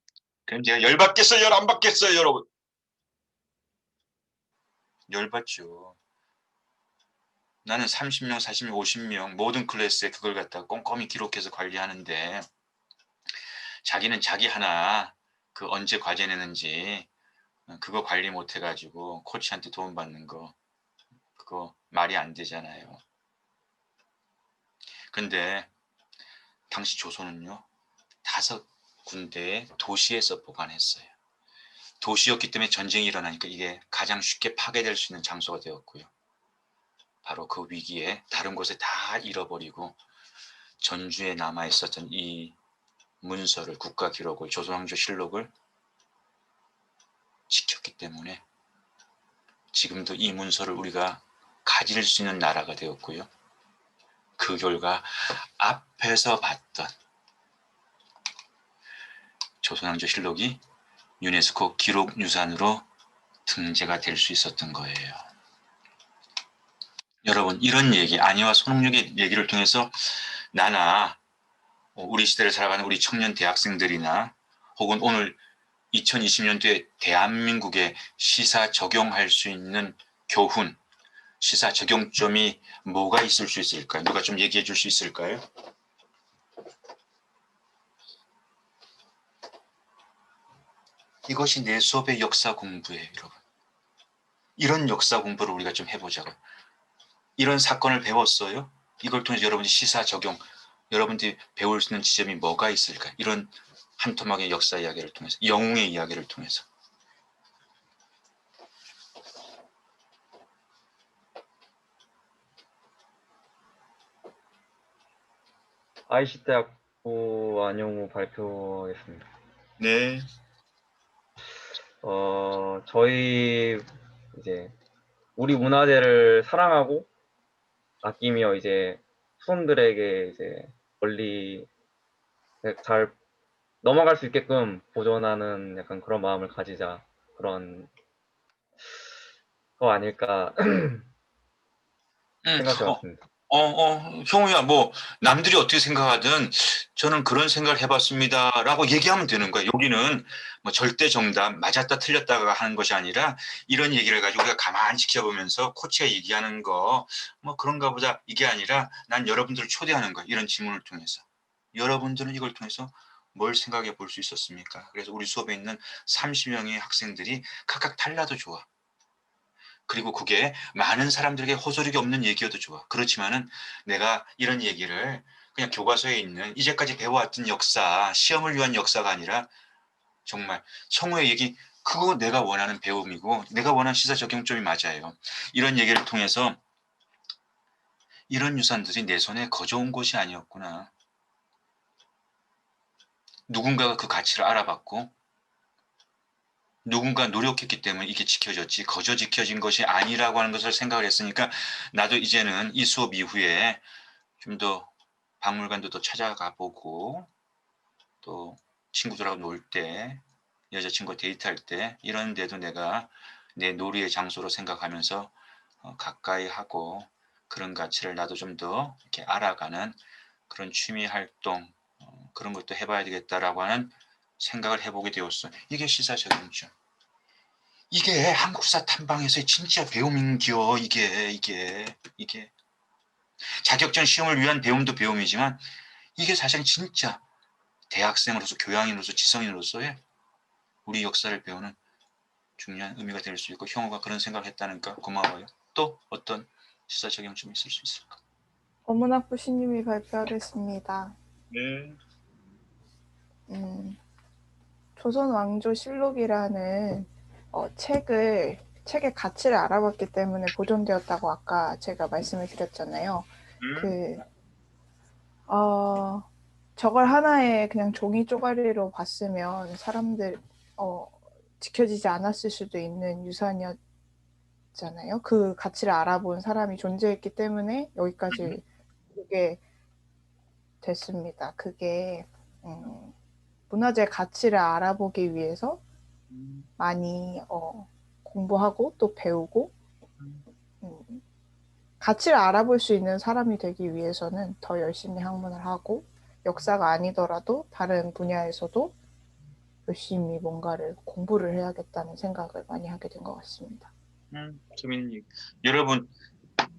그럼 제가 열받겠어요? 안 받겠어요? 여러분? 열받죠. 나는 30명, 40명, 50명 모든 클래스에 그걸 갖다가 꼼꼼히 기록해서 관리하는데 자기는 자기 하나 그 언제 과제 내는지 그거 관리 못 해가지고 코치한테 도움 받는 거 그거 말이 안 되잖아요. 근데 당시 조선은요 5군데의 도시에서 보관했어요. 도시였기 때문에 전쟁이 일어나니까 이게 가장 쉽게 파괴될 수 있는 장소가 되었고요. 바로 그 위기에 다른 곳에 다 잃어버리고 전주에 남아있었던 이 문서를 국가기록을 조선왕조실록을 지켰기 때문에 지금도 이 문서를 우리가 가질 수 있는 나라가 되었고요. 그 결과 앞에서 봤던 조선왕조실록이 유네스코 기록유산으로 등재가 될 수 있었던 거예요. 여러분 이런 얘기 안희와 손흥록의 얘기를 통해서 나나 우리 시대를 살아가는 우리 청년 대학생들이나 혹은 오늘 2020년도에 대한민국에 시사 적용할 수 있는 교훈, 시사 적용점이 뭐가 있을 수 있을까요? 누가 좀 얘기해 줄 수 있을까요? 이것이 내 수업의 역사 공부예요, 여러분. 이런 역사 공부를 우리가 좀 해보자고요. 이런 사건을 배웠어요? 이걸 통해서 여러분이 시사 적용, 여러분들이 배울 수 있는 지점이 뭐가 있을까? 이런 한 토막의 역사 이야기를 통해서, 영웅의 이야기를 통해서. IC대학부 안영우 발표하겠습니다. 네. 저희 이제 우리 문화재를 사랑하고 아끼며 이제 수험들에게 이제 멀리 잘 넘어갈 수 있게끔 보존하는 약간 그런 마음을 가지자, 그런 거 아닐까 생각해봤습니다. 형우야, 뭐 남들이 어떻게 생각하든 저는 그런 생각을 해봤습니다라고 얘기하면 되는 거예요. 여기는 뭐 절대 정답, 맞았다 틀렸다가 하는 것이 아니라 이런 얘기를 가지고 우리가 가만히 지켜보면서 코치가 얘기하는 거 뭐 그런가 보다, 이게 아니라 난 여러분들을 초대하는 거예요. 이런 질문을 통해서 여러분들은 이걸 통해서 뭘 생각해 볼 수 있었습니까? 그래서 우리 수업에 있는 30명의 학생들이 각각 달라도 좋아. 그리고 그게 많은 사람들에게 호소력이 없는 얘기여도 좋아. 그렇지만은 내가 이런 얘기를 그냥 교과서에 있는 이제까지 배워왔던 역사, 시험을 위한 역사가 아니라 정말 성우의 얘기, 그거 내가 원하는 배움이고 내가 원하는 시사 적용점이 맞아요. 이런 얘기를 통해서 이런 유산들이 내 손에 거저온 것이 아니었구나. 누군가가 그 가치를 알아봤고 누군가 노력했기 때문에 이게 지켜졌지 거저 지켜진 것이 아니라고 하는 것을 생각을 했으니까 나도 이제는 이 수업 이후에 좀 더 박물관도 더 찾아가 보고 또 친구들하고 놀 때 여자친구와 데이트할 때 이런 데도 내가 내 놀이의 장소로 생각하면서 가까이 하고 그런 가치를 나도 좀 더 이렇게 알아가는 그런 취미 활동 그런 것도 해봐야 되겠다라고 하는 생각을 해보게 되었어. 이게 시사적용점. 이게 한국사 탐방에서의 진짜 배움인겨. 이게 자격증 시험을 위한 배움도 배움이지만 이게 사실 진짜 대학생으로서 교양인으로서 지성인으로서의 우리 역사를 배우는 중요한 의미가 될 수 있고 형우가 그런 생각을 했다니까 고마워요. 또 어떤 시사 적용점이 있을 수 있을까? 어문학부 신임이 발표하겠습니다. 네. 조선 왕조 실록이라는 책의 가치를 알아봤기 때문에 보존되었다고 아까 제가 말씀을 드렸잖아요. 저걸 하나의 그냥 종이 쪼가리로 봤으면 사람들 지켜지지 않았을 수도 있는 유산이었잖아요. 그 가치를 알아본 사람이 존재했기 때문에 여기까지 오게 됐습니다. 그게 문화재 가치를 알아보기 위해서 많이 공부하고 또 배우고 가치를 알아볼 수 있는 사람이 되기 위해서는 더 열심히 학문을 하고 역사가 아니더라도 다른 분야에서도 열심히 뭔가를 공부를 해야겠다는 생각을 많이 하게 된 것 같습니다. 재밌는 얘기. 여러분,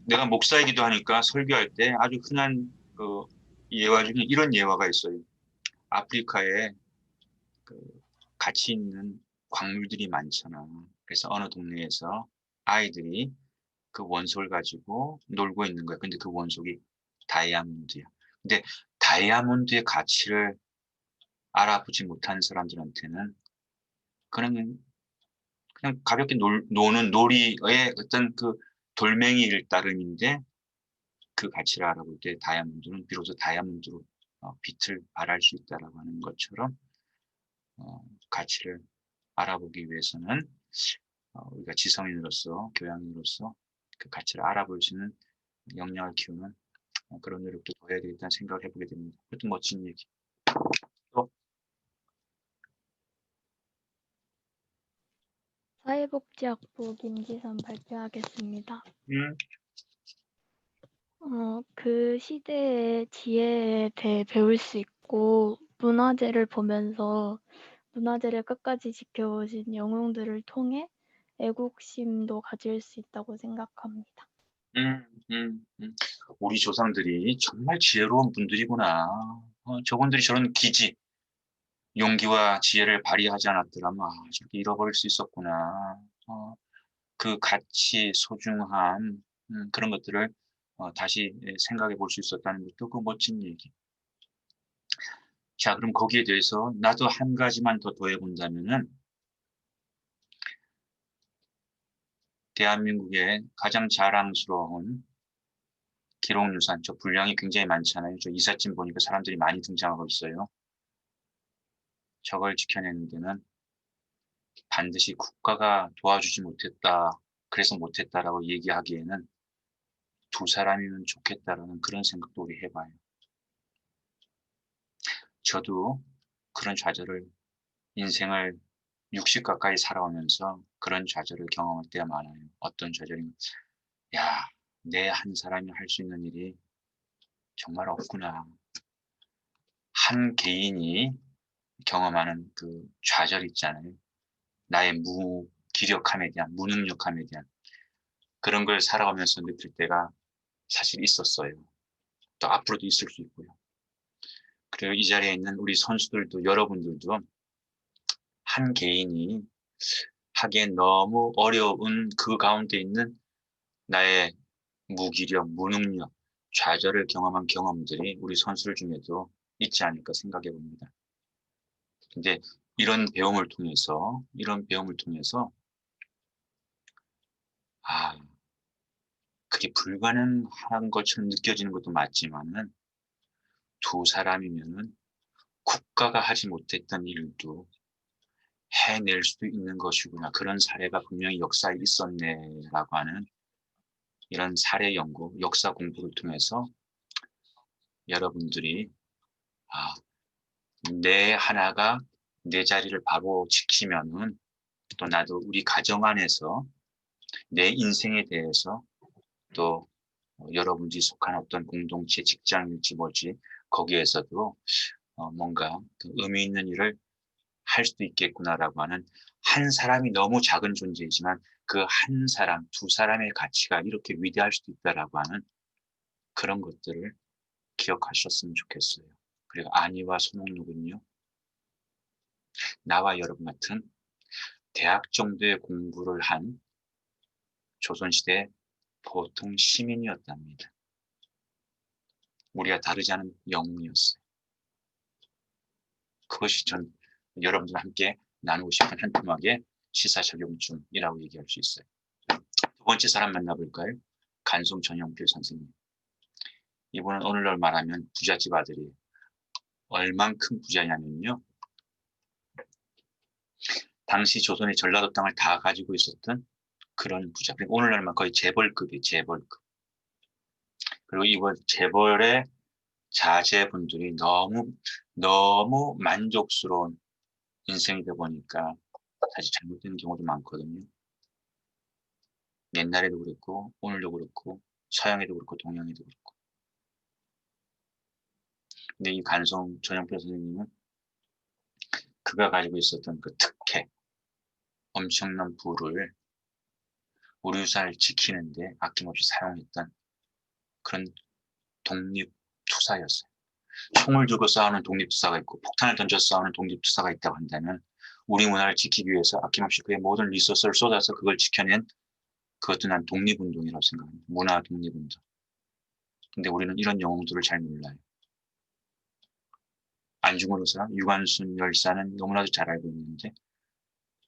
내가 목사이기도 하니까 설교할 때 아주 흔한 그 예화 중에 이런 예화가 있어요. 아프리카에 그 가치 있는 광물들이 많잖아. 그래서 어느 동네에서 아이들이 그 원소를 가지고 놀고 있는 거야. 근데 그 원석이 다이아몬드야. 근데 다이아몬드의 가치를 알아보지 못한 사람들한테는 그냥 가볍게 노는 놀이의 어떤 그 돌멩이일 따름인데 그 가치를 알아볼 때 다이아몬드는 비로소 다이아몬드로 빛을 발할 수 있다라고 하는 것처럼 가치를 알아보기 위해서는 우리가 지성인으로서 교양인으로서 그 가치를 알아볼 수 있는 역량을 키우는 그런 노력도 더 해야 되겠다는 생각을 해보게 됩니다. 그것도 멋진 얘기. 또 사회복지학부 김지선 발표하겠습니다. 음. 그 시대의 지혜에 대해 배울 수 있고 문화재를 보면서 문화재를 끝까지 지켜오신 영웅들을 통해 애국심도 가질 수 있다고 생각합니다. 우리 조상들이 정말 지혜로운 분들이구나. 저분들이 저런 기지, 용기와 지혜를 발휘하지 않았더라면 저렇게 잃어버릴 수 있었구나. 그 가치, 소중함 그런 것들을 다시 생각해 볼 수 있었다는 것도 그 멋진 얘기. 자, 그럼 거기에 대해서 나도 한 가지만 더 더해본다면은 대한민국의 가장 자랑스러운 기록유산, 저 분량이 굉장히 많잖아요. 저 이삿짐 보니까 사람들이 많이 등장하고 있어요. 저걸 지켜내는 데는 반드시 국가가 도와주지 못했다, 그래서 못했다라고 얘기하기에는 두 사람이면 좋겠다라는 그런 생각도 우리 해봐요. 저도 그런 좌절을 인생을 60 가까이 살아오면서 그런 좌절을 경험할 때가 많아요. 어떤 좌절이면 야, 내 한 사람이 할 수 있는 일이 정말 없구나. 한 개인이 경험하는 그 좌절 있잖아요. 나의 무기력함에 대한, 무능력함에 대한 그런 걸 살아가면서 느낄 때가 사실 있었어요. 또 앞으로도 있을 수 있고요. 그리고 이 자리에 있는 우리 선수들도 여러분들도 한 개인이 하기엔 너무 어려운 그 가운데 있는 나의 무기력, 무능력, 좌절을 경험한 경험들이 우리 선수들 중에도 있지 않을까 생각해 봅니다. 근데 이런 배움을 통해서 그게 불가능한 것처럼 느껴지는 것도 맞지만은 두 사람이면은 국가가 하지 못했던 일도 해낼 수도 있는 것이구나. 그런 사례가 분명히 역사에 있었네라고 하는 이런 사례 연구, 역사 공부를 통해서 여러분들이 내 하나가 내 자리를 바로 지키면은 또 나도 우리 가정 안에서 내 인생에 대해서 또 여러분들이 속한 어떤 공동체, 직장일지 뭐지 거기에서도 뭔가 그 의미 있는 일을 할 수도 있겠구나라고 하는 한 사람이 너무 작은 존재이지만 그 한 사람, 두 사람의 가치가 이렇게 위대할 수도 있다라고 하는 그런 것들을 기억하셨으면 좋겠어요. 그리고 안희와 손흥록은요. 나와 여러분 같은 대학 정도의 공부를 한 조선시대 보통 시민이었답니다. 우리가 다르지 않은 영웅이었어요. 그것이 전 여러분들과 함께 나누고 싶은 한 토막의 시사적용증이라고 얘기할 수 있어요. 두 번째 사람 만나볼까요? 간송 전영필 선생님. 이분은 오늘날 말하면 부잣집 아들이에요. 얼만큼 부자냐면요. 당시 조선의 전라도 땅을 다 가지고 있었던 그런 부자. 그리고 오늘날만 거의 재벌급이에요. 재벌급. 그리고 이번 재벌의 자제분들이 너무 만족스러운 인생이다 보니까 사실 잘못된 경우도 많거든요. 옛날에도 그렇고 오늘도 그렇고 서양에도 그렇고 동양에도 그렇고. 근데 이 간송 전영필 선생님은 그가 가지고 있었던 그 특혜, 엄청난 부를 우리 유산을 지키는데 아낌없이 사용했던 그런 독립투사였어요. 총을 들고 싸우는 독립투사가 있고 폭탄을 던져 싸우는 독립투사가 있다고 한다면 우리 문화를 지키기 위해서 아낌없이 그의 모든 리소스를 쏟아서 그걸 지켜낸 그것도 난 독립운동이라고 생각합니다. 문화 독립운동. 근데 우리는 이런 영웅들을 잘 몰라요. 안중근 의사, 유관순 열사는 너무나도 잘 알고 있는데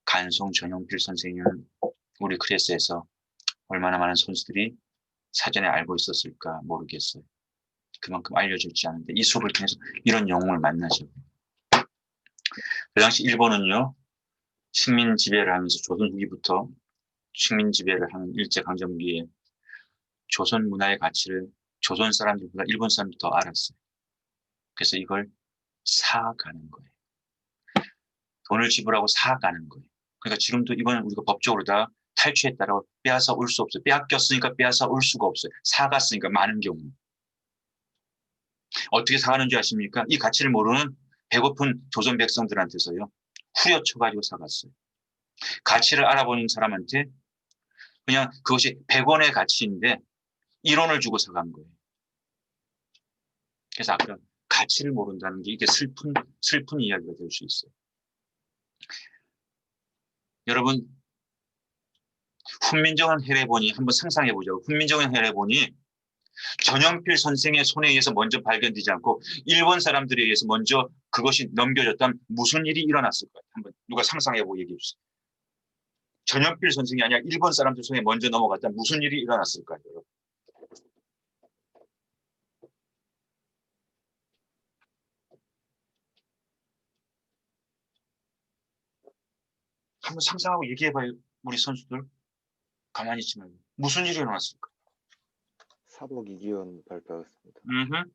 간송 전영필 선생님은 우리 클래스에서 얼마나 많은 선수들이 사전에 알고 있었을까 모르겠어요. 그만큼 알려졌지 않은데 이 수업을 통해서 이런 영웅을 만나죠. 그 당시 일본은요. 식민 지배를 하면서 조선 후기부터 식민 지배를 하는 일제강점기에 조선 문화의 가치를 조선 사람들보다 일본 사람들이 더 알았어요. 그래서 이걸 사가는 거예요. 돈을 지불하고 사가는 거예요. 그러니까 지금도 이번에 우리가 법적으로 다 탈취했다라고 빼앗아 올 수 없어요. 빼앗겼으니까 빼앗아 올 수가 없어요. 사갔으니까 많은 경우. 어떻게 사가는지 아십니까? 이 가치를 모르는 배고픈 조선 백성들한테서요. 후려쳐가지고 사갔어요. 가치를 알아보는 사람한테 그냥 그것이 100원의 가치인데 1원을 주고 사간 거예요. 그래서 아까 가치를 모른다는 게 이게 슬픈 이야기가 될 수 있어요. 여러분, 훈민정음 해례본이 한번 상상해 보죠. 훈민정음 해례본이 전영필 선생의 손에 의해서 먼저 발견되지 않고 일본 사람들에 의해서 먼저 그것이 넘겨졌다면 무슨 일이 일어났을까요? 한번 누가 상상해 보고 얘기해 주세요. 전영필 선생이 아니라 일본 사람들 손에 먼저 넘어갔다면 무슨 일이 일어났을까요? 여러분? 한번 상상하고 얘기해봐요. 우리 선수들. 가만히 있지 말고. 무슨 일이 일어났을까? 사복 이기원 발표였습니다. 음흠.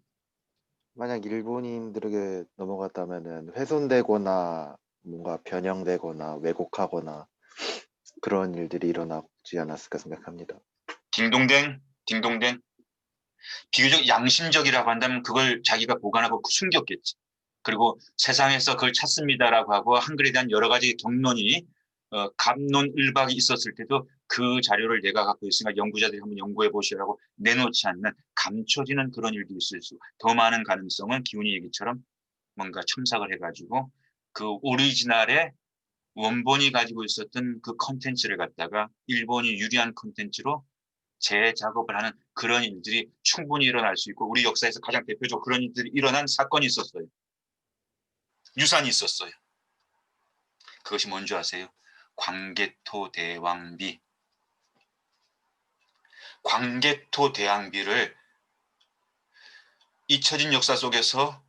만약 일본인들에게 넘어갔다면은 훼손되거나 뭔가 변형되거나 왜곡하거나 그런 일들이 일어나지 않았을까 생각합니다. 딩동댕. 비교적 양심적이라고 한다면 그걸 자기가 보관하고 숨겼겠지. 그리고 세상에서 그걸 찾습니다라고 하고 한글에 대한 여러 가지 경론이 갑론을박이 있었을 때도 그 자료를 내가 갖고 있으니까 연구자들이 한번 연구해 보시라고 내놓지 않는 감춰지는 그런 일도 있을 수, 더 많은 가능성은 기훈이 얘기처럼 뭔가 첨삭을 해가지고 그 오리지널의 원본이 가지고 있었던 그 컨텐츠를 갖다가 일본이 유리한 컨텐츠로 재작업을 하는 그런 일들이 충분히 일어날 수 있고 우리 역사에서 가장 대표적으로 그런 일들이 일어난 사건이 있었어요. 유산이 있었어요. 그것이 뭔지 아세요? 광개토 대왕비. 광개토 대왕비를 잊혀진 역사 속에서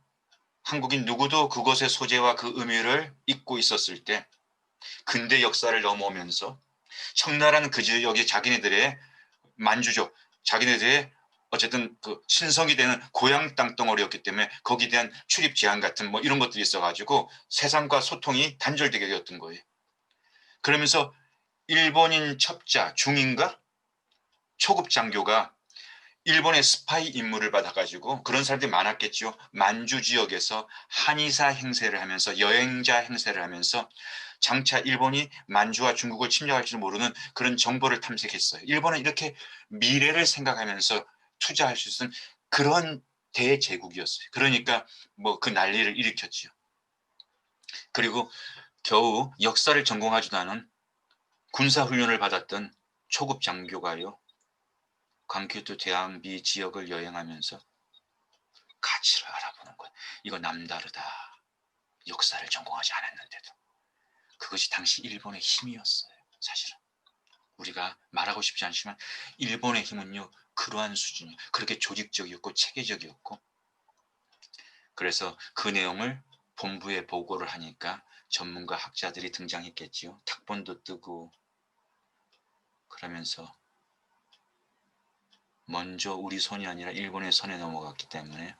한국인 누구도 그것의 소재와 그 의미를 잊고 있었을 때 근대 역사를 넘어오면서 청나라는 그 지역이 자기네들의 만주족, 자기네들의 어쨌든 그 신성이 되는 고향 땅덩어리였기 때문에 거기에 대한 출입 제한 같은 뭐 이런 것들이 있어가지고 세상과 소통이 단절되게 되었던 거예요. 그러면서 일본인 첩자 중인가 초급 장교가 일본의 스파이 임무를 받아가지고 그런 사람들이 많았겠죠. 만주 지역에서 한의사 행세를 하면서 여행자 행세를 하면서 장차 일본이 만주와 중국을 침략할지 모르는 그런 정보를 탐색했어요. 일본은 이렇게 미래를 생각하면서 투자할 수 있는 그런 대제국이었어요. 그러니까 뭐 그 난리를 일으켰죠. 그리고 겨우 역사를 전공하지도 않은 군사훈련을 받았던 초급 장교가요. 광개토 대왕비 지역을 여행하면서 가치를 알아보는 거예요. 이거 남다르다. 역사를 전공하지 않았는데도. 그것이 당시 일본의 힘이었어요. 사실은. 우리가 말하고 싶지 않지만 일본의 힘은요. 그러한 수준이에요. 그렇게 조직적이었고 체계적이었고 그래서 그 내용을 본부에 보고를 하니까 전문가 학자들이 등장했겠지요. 탁본도 뜨고 그러면서 먼저 우리 손이 아니라 일본의 손에 넘어갔기 때문에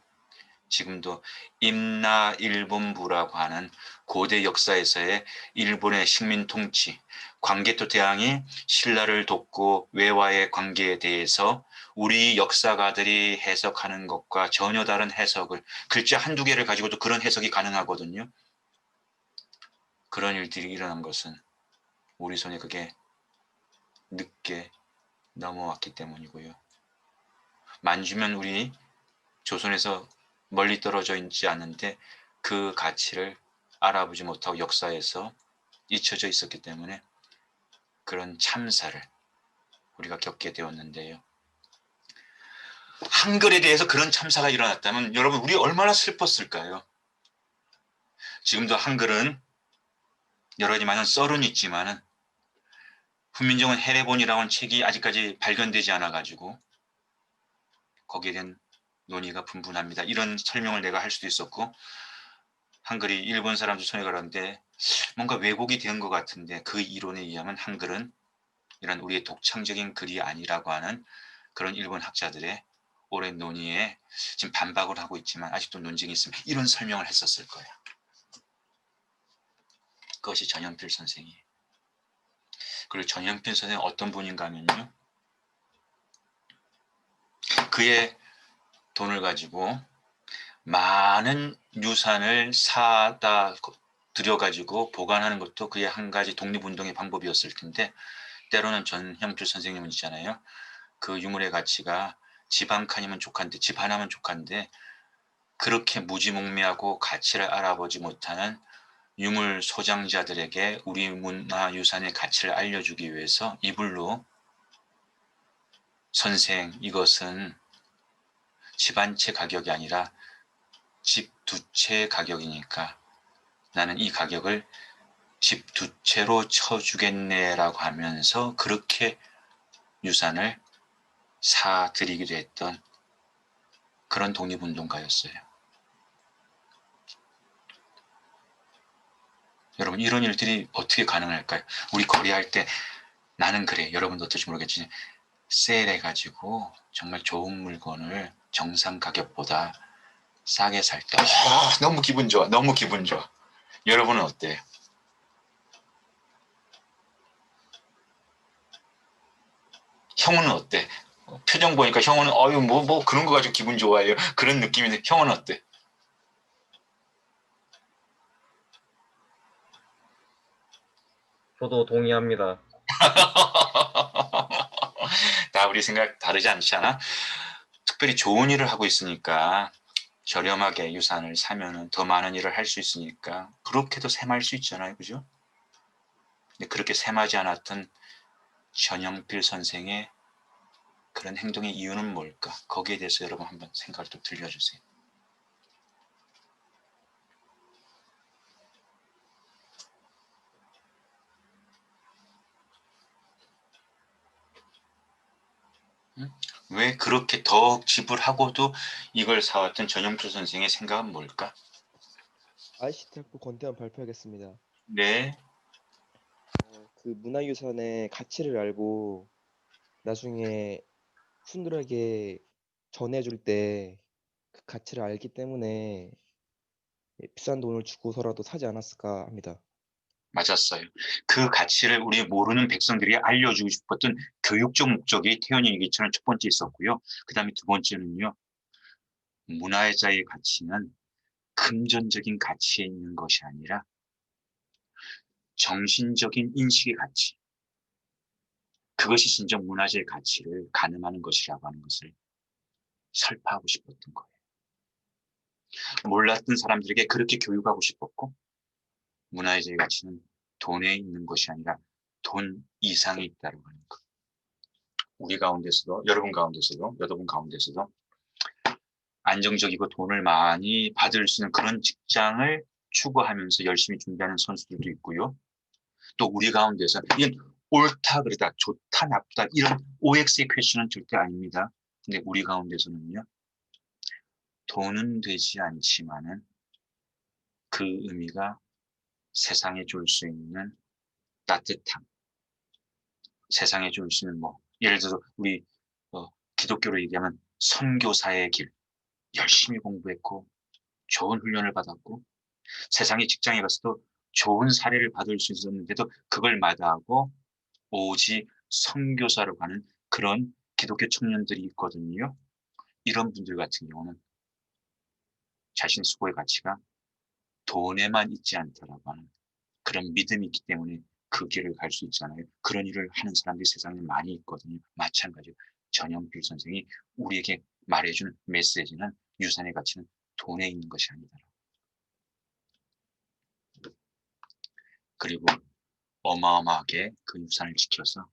지금도 임나 일본부라고 하는 고대 역사에서의 일본의 식민 통치, 광개토 대왕이 신라를 돕고 외와의 관계에 대해서 우리 역사가들이 해석하는 것과 전혀 다른 해석을 글자 한두 개를 가지고도 그런 해석이 가능하거든요. 그런 일들이 일어난 것은 우리 손에 그게 늦게 넘어왔기 때문이고요. 만주면 우리 조선에서 멀리 떨어져 있지 않은데 그 가치를 알아보지 못하고 역사에서 잊혀져 있었기 때문에 그런 참사를 우리가 겪게 되었는데요. 한글에 대해서 그런 참사가 일어났다면 여러분 우리 얼마나 슬펐을까요? 지금도 한글은 여러 가지 많은 썰은 있지만은 훈민정음 해례본이라는 책이 아직까지 발견되지 않아가지고 거기에 대한 논의가 분분합니다. 이런 설명을 내가 할 수도 있었고 한글이 일본 사람들 손에 가는데 뭔가 왜곡이 된 것 같은데 그 이론에 의하면 한글은 이런 우리의 독창적인 글이 아니라고 하는 그런 일본 학자들의 오랜 논의에 지금 반박을 하고 있지만 아직도 논쟁이 있으면 이런 설명을 했었을 거예요. 그것이 전영필 선생이에요. 그리고 전영필 선생은 어떤 분인가 하면요. 그의 돈을 가지고 많은 유산을 사다 들여가지고 보관하는 것도 그의 한 가지 독립운동의 방법이었을 텐데 때로는 전형필 선생님은 있잖아요. 그 유물의 가치가 집 한 칸이면 족한데 집 하나면 족한데 그렇게 무지몽매하고 가치를 알아보지 못하는 유물 소장자들에게 우리 문화유산의 가치를 알려주기 위해서 이불로 선생, 이것은 집 한 채 가격이 아니라 집 두 채 가격이니까 나는 이 가격을 집 두 채로 쳐주겠네라고 하면서 그렇게 유산을 사드리기도 했던 그런 독립운동가였어요. 여러분, 이런 일들이 어떻게 가능할까요? 우리 거래할 때 나는 그래, 여러분도 어떨지 모르겠지만 세일해가지고 정말 좋은 물건을 정상 가격보다 싸게 살 때 너무 기분 좋아, 너무 기분 좋아. 여러분은 어때요? 형은 어때? 표정 보니까 형은 어유 뭐 그런 거 가지고 기분 좋아해요. 그런 느낌인데 형은 어때? 저도 동의합니다. 나 우리 생각 다르지 않지 않아? 특별히 좋은 일을 하고 있으니까 저렴하게 유산을 사면은 더 많은 일을 할 수 있으니까 그렇게도 셈할 수 있잖아요, 그죠? 근데 그렇게 셈하지 않았던 전영필 선생의 그런 행동의 이유는 뭘까? 거기에 대해서 여러분 한번 생각을 좀 들려주세요. 응? 왜 그렇게 더 지불하고도 이걸 사왔던 전영필 선생의 생각은 뭘까? ICT 학부 권태환 발표하겠습니다. 네, 그 문화유산의 가치를 알고 나중에 후손들에게 전해줄 때 그 가치를 알기 때문에 비싼 돈을 주고서라도 사지 않았을까 합니다. 맞았어요. 그 가치를 우리 모르는 백성들이 알려주고 싶었던 교육적 목적이 태연이 얘기처럼 첫 번째 있었고요. 그 다음에 두 번째는요. 문화자의 가치는 금전적인 가치에 있는 것이 아니라 정신적인 인식의 가치. 그것이 진정 문화재의 가치를 가늠하는 것이라고 하는 것을 설파하고 싶었던 거예요. 몰랐던 사람들에게 그렇게 교육하고 싶었고 문화재의 가치는 돈에 있는 것이 아니라 돈 이상에 있다고 하는 것. 우리 가운데서도 여러분 가운데서도 안정적이고 돈을 많이 받을 수 있는 그런 직장을 추구하면서 열심히 준비하는 선수들도 있고요. 또 우리 가운데서 이건 옳다 그러다 좋다 나쁘다 이런 OX의 퀘션은 절대 아닙니다. 근데 우리 가운데서는요. 돈은 되지 않지만은 그 의미가 세상에 줄 수 있는 따뜻함, 세상에 줄 수 있는 예를 들어서 우리 기독교로 얘기하면 선교사의 길, 열심히 공부했고 좋은 훈련을 받았고 세상의 직장에 가서도 좋은 사례를 받을 수 있었는데도 그걸 마다하고 오직 선교사로 가는 그런 기독교 청년들이 있거든요. 이런 분들 같은 경우는 자신 수고의 가치가 돈에만 있지 않다라고 하는 그런 믿음이 있기 때문에 그 길을 갈 수 있잖아요. 그런 일을 하는 사람들이 세상에 많이 있거든요. 마찬가지로 전영필 선생이 우리에게 말해주는 메시지는 유산의 가치는 돈에 있는 것이 아니다. 그리고 어마어마하게 그 유산을 지켜서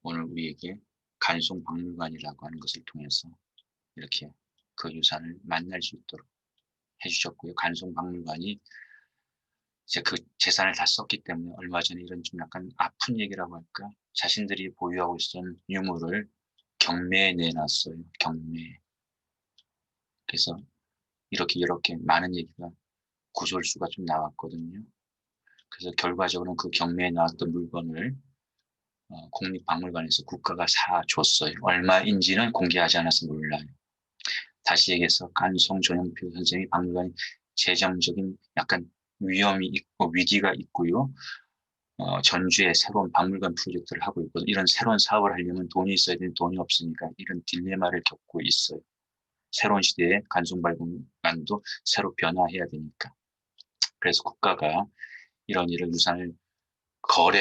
오늘 우리에게 간송박물관이라고 하는 것을 통해서 이렇게 그 유산을 만날 수 있도록 해주셨고요. 간송박물관이 이제 그 재산을 다 썼기 때문에 얼마 전에 이런 좀 약간 아픈 얘기라고 할까? 자신들이 보유하고 있었던 유물을 경매에 내놨어요. 경매에. 그래서 이렇게 많은 얘기가 구설수가 좀 나왔거든요. 그래서 결과적으로는 그 경매에 나왔던 물건을 국립박물관에서 국가가 사줬어요. 얼마인지는 공개하지 않아서 몰라요. 다시 얘기해서 간송 전영필 선생의 박물관이 재정적인 약간 위험이 있고 위기가 있고요. 전주에 새로운 박물관 프로젝트를 하고 있거든요. 이런 새로운 사업을 하려면 돈이 있어야 되는데 돈이 없으니까 이런 딜레마를 겪고 있어요. 새로운 시대에 간송박물관도 새로 변화해야 되니까. 그래서 국가가 이런 일을 유산을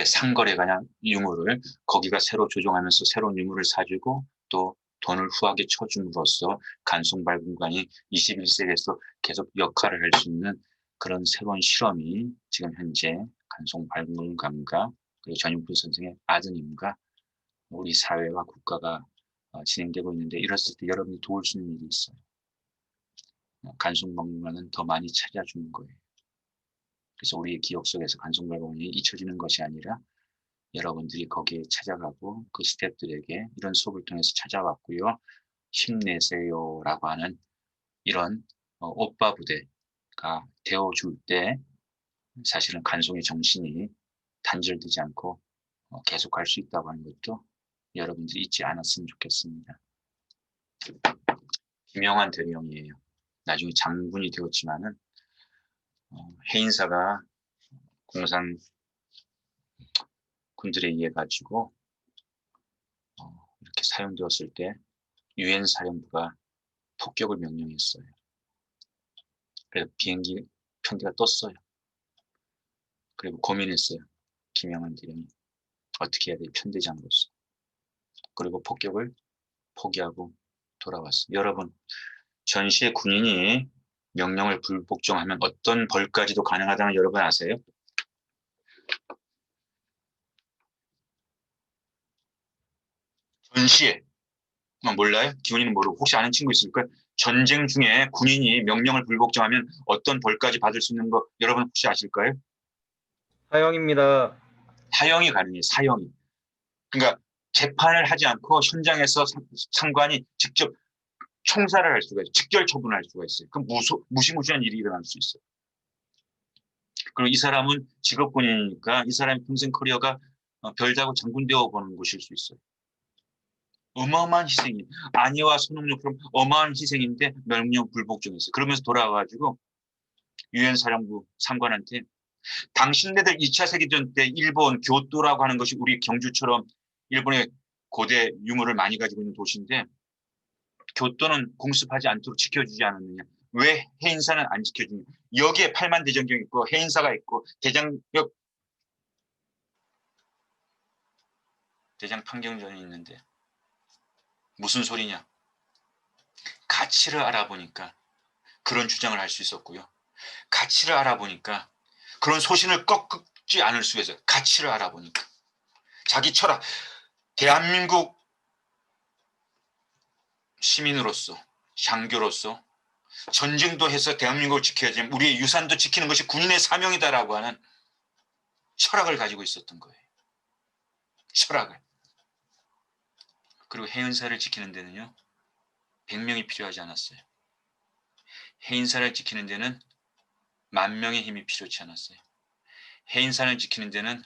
상거래가 그냥 유물을 거기가 새로 조정하면서 새로운 유물을 사주고 또 돈을 후하게 쳐줌으로써 간송발굴관이 21세기에서 계속 역할을 할 수 있는 그런 새로운 실험이 지금 현재 간송발굴관과 그리고 전용필 선생의 아드님과 우리 사회와 국가가 진행되고 있는데, 이랬을 때 여러분이 도울 수 있는 일이 있어요. 간송박물관은 더 많이 찾아주는 거예요. 그래서 우리의 기억 속에서 간송박물관이 잊혀지는 것이 아니라 여러분들이 거기에 찾아가고 그 스태프들에게 이런 수업을 통해서 찾아왔고요. 힘내세요라고 하는 이런 오빠 부대가 되어줄 때 사실은 간송의 정신이 단절되지 않고 계속할 수 있다고 하는 것도 여러분들이 잊지 않았으면 좋겠습니다. 김영환 대령이에요. 나중에 장군이 되었지만은 해인사가 공산 군들에 의해 가지고 이렇게 사용되었을 때 유엔 사령부가 폭격을 명령했어요. 그래서 비행기 편대가 떴어요. 그리고 고민했어요. 김영환 대령이 어떻게 해야 돼, 편대장으로서. 그리고 폭격을 포기하고 돌아왔어요. 여러분, 전시의 군인이 명령을 불복종하면 어떤 벌까지도 가능하다는 여러분 아세요? 전시에 몰라요? 기훈이는 모르고 혹시 아는 친구 있을까요? 전쟁 중에 군인이 명령을 불복종하면 어떤 벌까지 받을 수 있는 거 여러분 혹시 아실까요? 사형입니다. 사형이 가능해요. 사형이. 그러니까 재판을 하지 않고 현장에서 상관이 직접 총살을 할 수가 있어요. 직결 처분을 할 수가 있어요. 그럼 무시무시한 일이 일어날 수 있어요. 그리고 이 사람은 직업군이니까 이 사람의 평생 커리어가 별다고 장군 되어보는 것일 수 있어요. 어마어마한 희생이, 안희와 손흥민처럼 어마어마한 희생인데 명령 불복종했어요. 그러면서 돌아와가지고 유엔 사령부 상관한테 당신네들 2차 세계대전 때 일본 교토라고 하는 것이 우리 경주처럼 일본의 고대 유물을 많이 가지고 있는 도시인데 교토는 공습하지 않도록 지켜주지 않았느냐. 왜 해인사는 안 지켜주냐. 여기에 8만 대전경이 있고 해인사가 있고 대장 판경전이 있는데 무슨 소리냐. 가치를 알아보니까 그런 주장을 할 수 있었고요. 가치를 알아보니까 그런 소신을 꺾지 않을 수가 있어요. 가치를 알아보니까. 자기 철학, 대한민국 시민으로서, 장교로서 전쟁도 해서 대한민국을 지켜야지, 우리의 유산도 지키는 것이 군인의 사명이다라고 하는 철학을 가지고 있었던 거예요. 철학을. 그리고 해인사를 지키는 데는요, 100명이 필요하지 않았어요. 해인사를 지키는 데는 10,000명의 힘이 필요치 않았어요. 해인사를 지키는 데는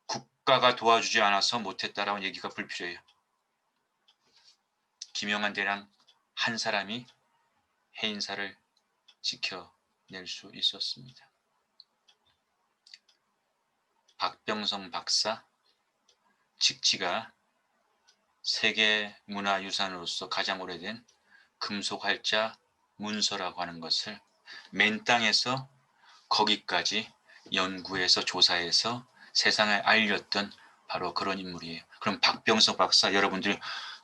국가가 도와주지 않아서 못했다라는 얘기가 불필요해요. 김영환 대령 한 사람이 해인사를 지켜낼 수 있었습니다. 박병성 박사, 직지가 세계문화유산으로서 가장 오래된 금속활자 문서라고 하는 것을 맨 땅에서 거기까지 연구해서 조사해서 세상에 알렸던 바로 그런 인물이에요. 그럼 박병석 박사, 여러분들이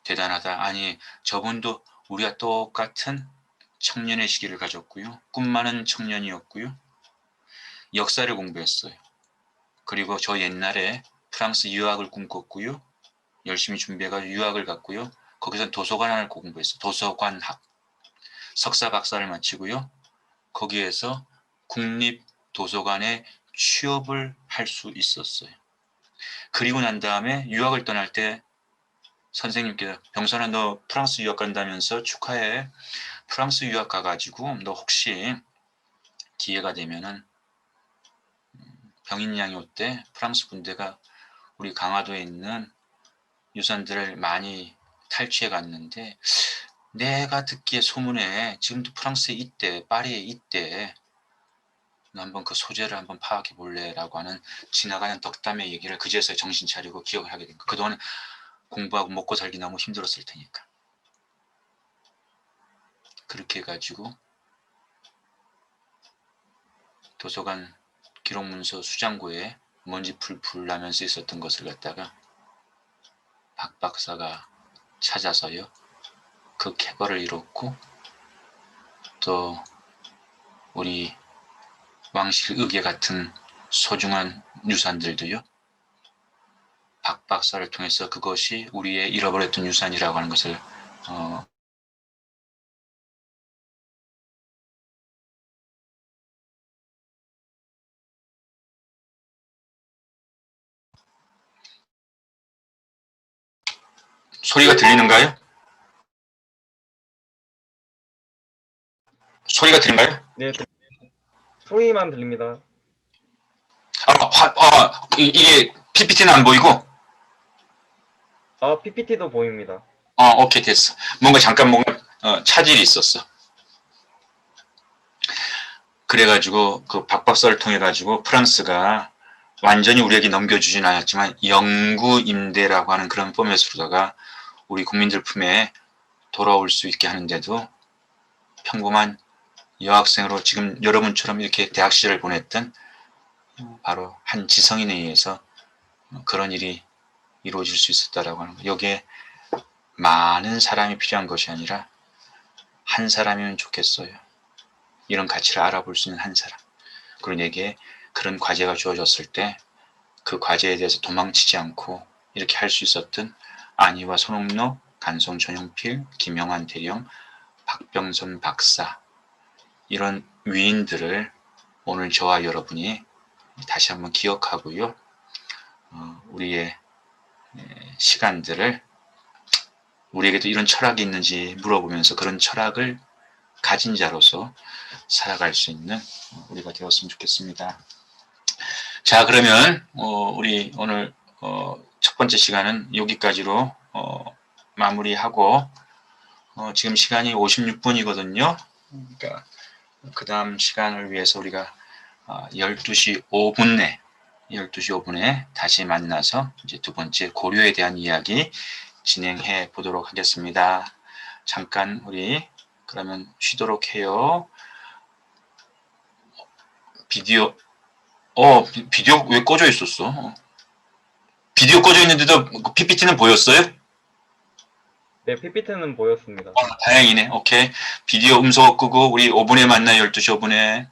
대단하다. 아니, 저분도 우리가 똑같은 청년의 시기를 가졌고요. 꿈 많은 청년이었고요. 역사를 공부했어요. 그리고 저 옛날에 프랑스 유학을 꿈꿨고요. 열심히 준비해가지고 유학을 갔고요. 거기서 도서관을 공부했어요. 도서관학. 석사 박사를 마치고요. 거기에서 국립도서관에 취업을 할 수 있었어요. 그리고 난 다음에 유학을 떠날 때 선생님께서 병선아, 너 프랑스 유학 간다면서 축하해. 프랑스 유학 가가지고 너 혹시 기회가 되면은 병인양요 때 프랑스 군대가 우리 강화도에 있는 유산들을 많이 탈취해 갔는데 내가 듣기에 소문에 지금도 프랑스에 있대, 파리에 있대. 너 한번 그 소재를 한번 파악해 볼래? 라고 하는 지나가는 덕담의 얘기를 그제서야 정신 차리고 기억을 하게 된 거예요. 그동안 공부하고 먹고 살기 너무 힘들었을 테니까. 그렇게 해가지고 도서관 기록문서 수장고에 먼지 풀풀 나면서 있었던 것을 갖다가 박 박사가 찾아서요. 그 쾌거를 이뤘고 또 우리 왕실 의궤 같은 소중한 유산들도요. 박 박사를 통해서 그것이 우리의 잃어버렸던 유산이라고 하는 것을 소리가 들리는가요? 소리가 들린가요? 네, 소리만 들립니다. 이게 PPT는 안 보이고? PPT도 보입니다. 오케이, 됐어. 잠깐 차질이 있었어. 그래가지고 그 박 박사를 통해 가지고 프랑스가 완전히 우리에게 넘겨주진 않았지만 영구 임대라고 하는 그런 포맷으로다가 우리 국민들 품에 돌아올 수 있게 하는데도 평범한 여학생으로 지금 여러분처럼 이렇게 대학 시절을 보냈던 바로 한 지성인에 의해서 그런 일이 이루어질 수 있었다라고 하는 거. 여기에 많은 사람이 필요한 것이 아니라 한 사람이면 좋겠어요. 이런 가치를 알아볼 수 있는 한 사람. 그리고 내게 그런 과제가 주어졌을 때 그 과제에 대해서 도망치지 않고 이렇게 할 수 있었던 안희와 손옥로, 간송 전용필, 김영환 대령, 박병선 박사 이런 위인들을 오늘 저와 여러분이 다시 한번 기억하고요. 우리의 시간들을 우리에게도 이런 철학이 있는지 물어보면서 그런 철학을 가진 자로서 살아갈 수 있는 우리가 되었으면 좋겠습니다. 자, 그러면 우리 오늘 첫 번째 시간은 여기까지로 마무리하고 지금 시간이 56분이거든요. 그러니까 그 다음 시간을 위해서 우리가 12시 5분에 다시 만나서 이제 두 번째 고려에 대한 이야기 진행해 보도록 하겠습니다. 잠깐 우리 그러면 쉬도록 해요. 비디오 비디오 왜 꺼져 있었어? 비디오 꺼져 있는데도 PPT는 보였어요? 네, PPT는 보였습니다. 다행이네. 오케이. 비디오 음소 끄고 우리 5분에 만나 12시 5분에.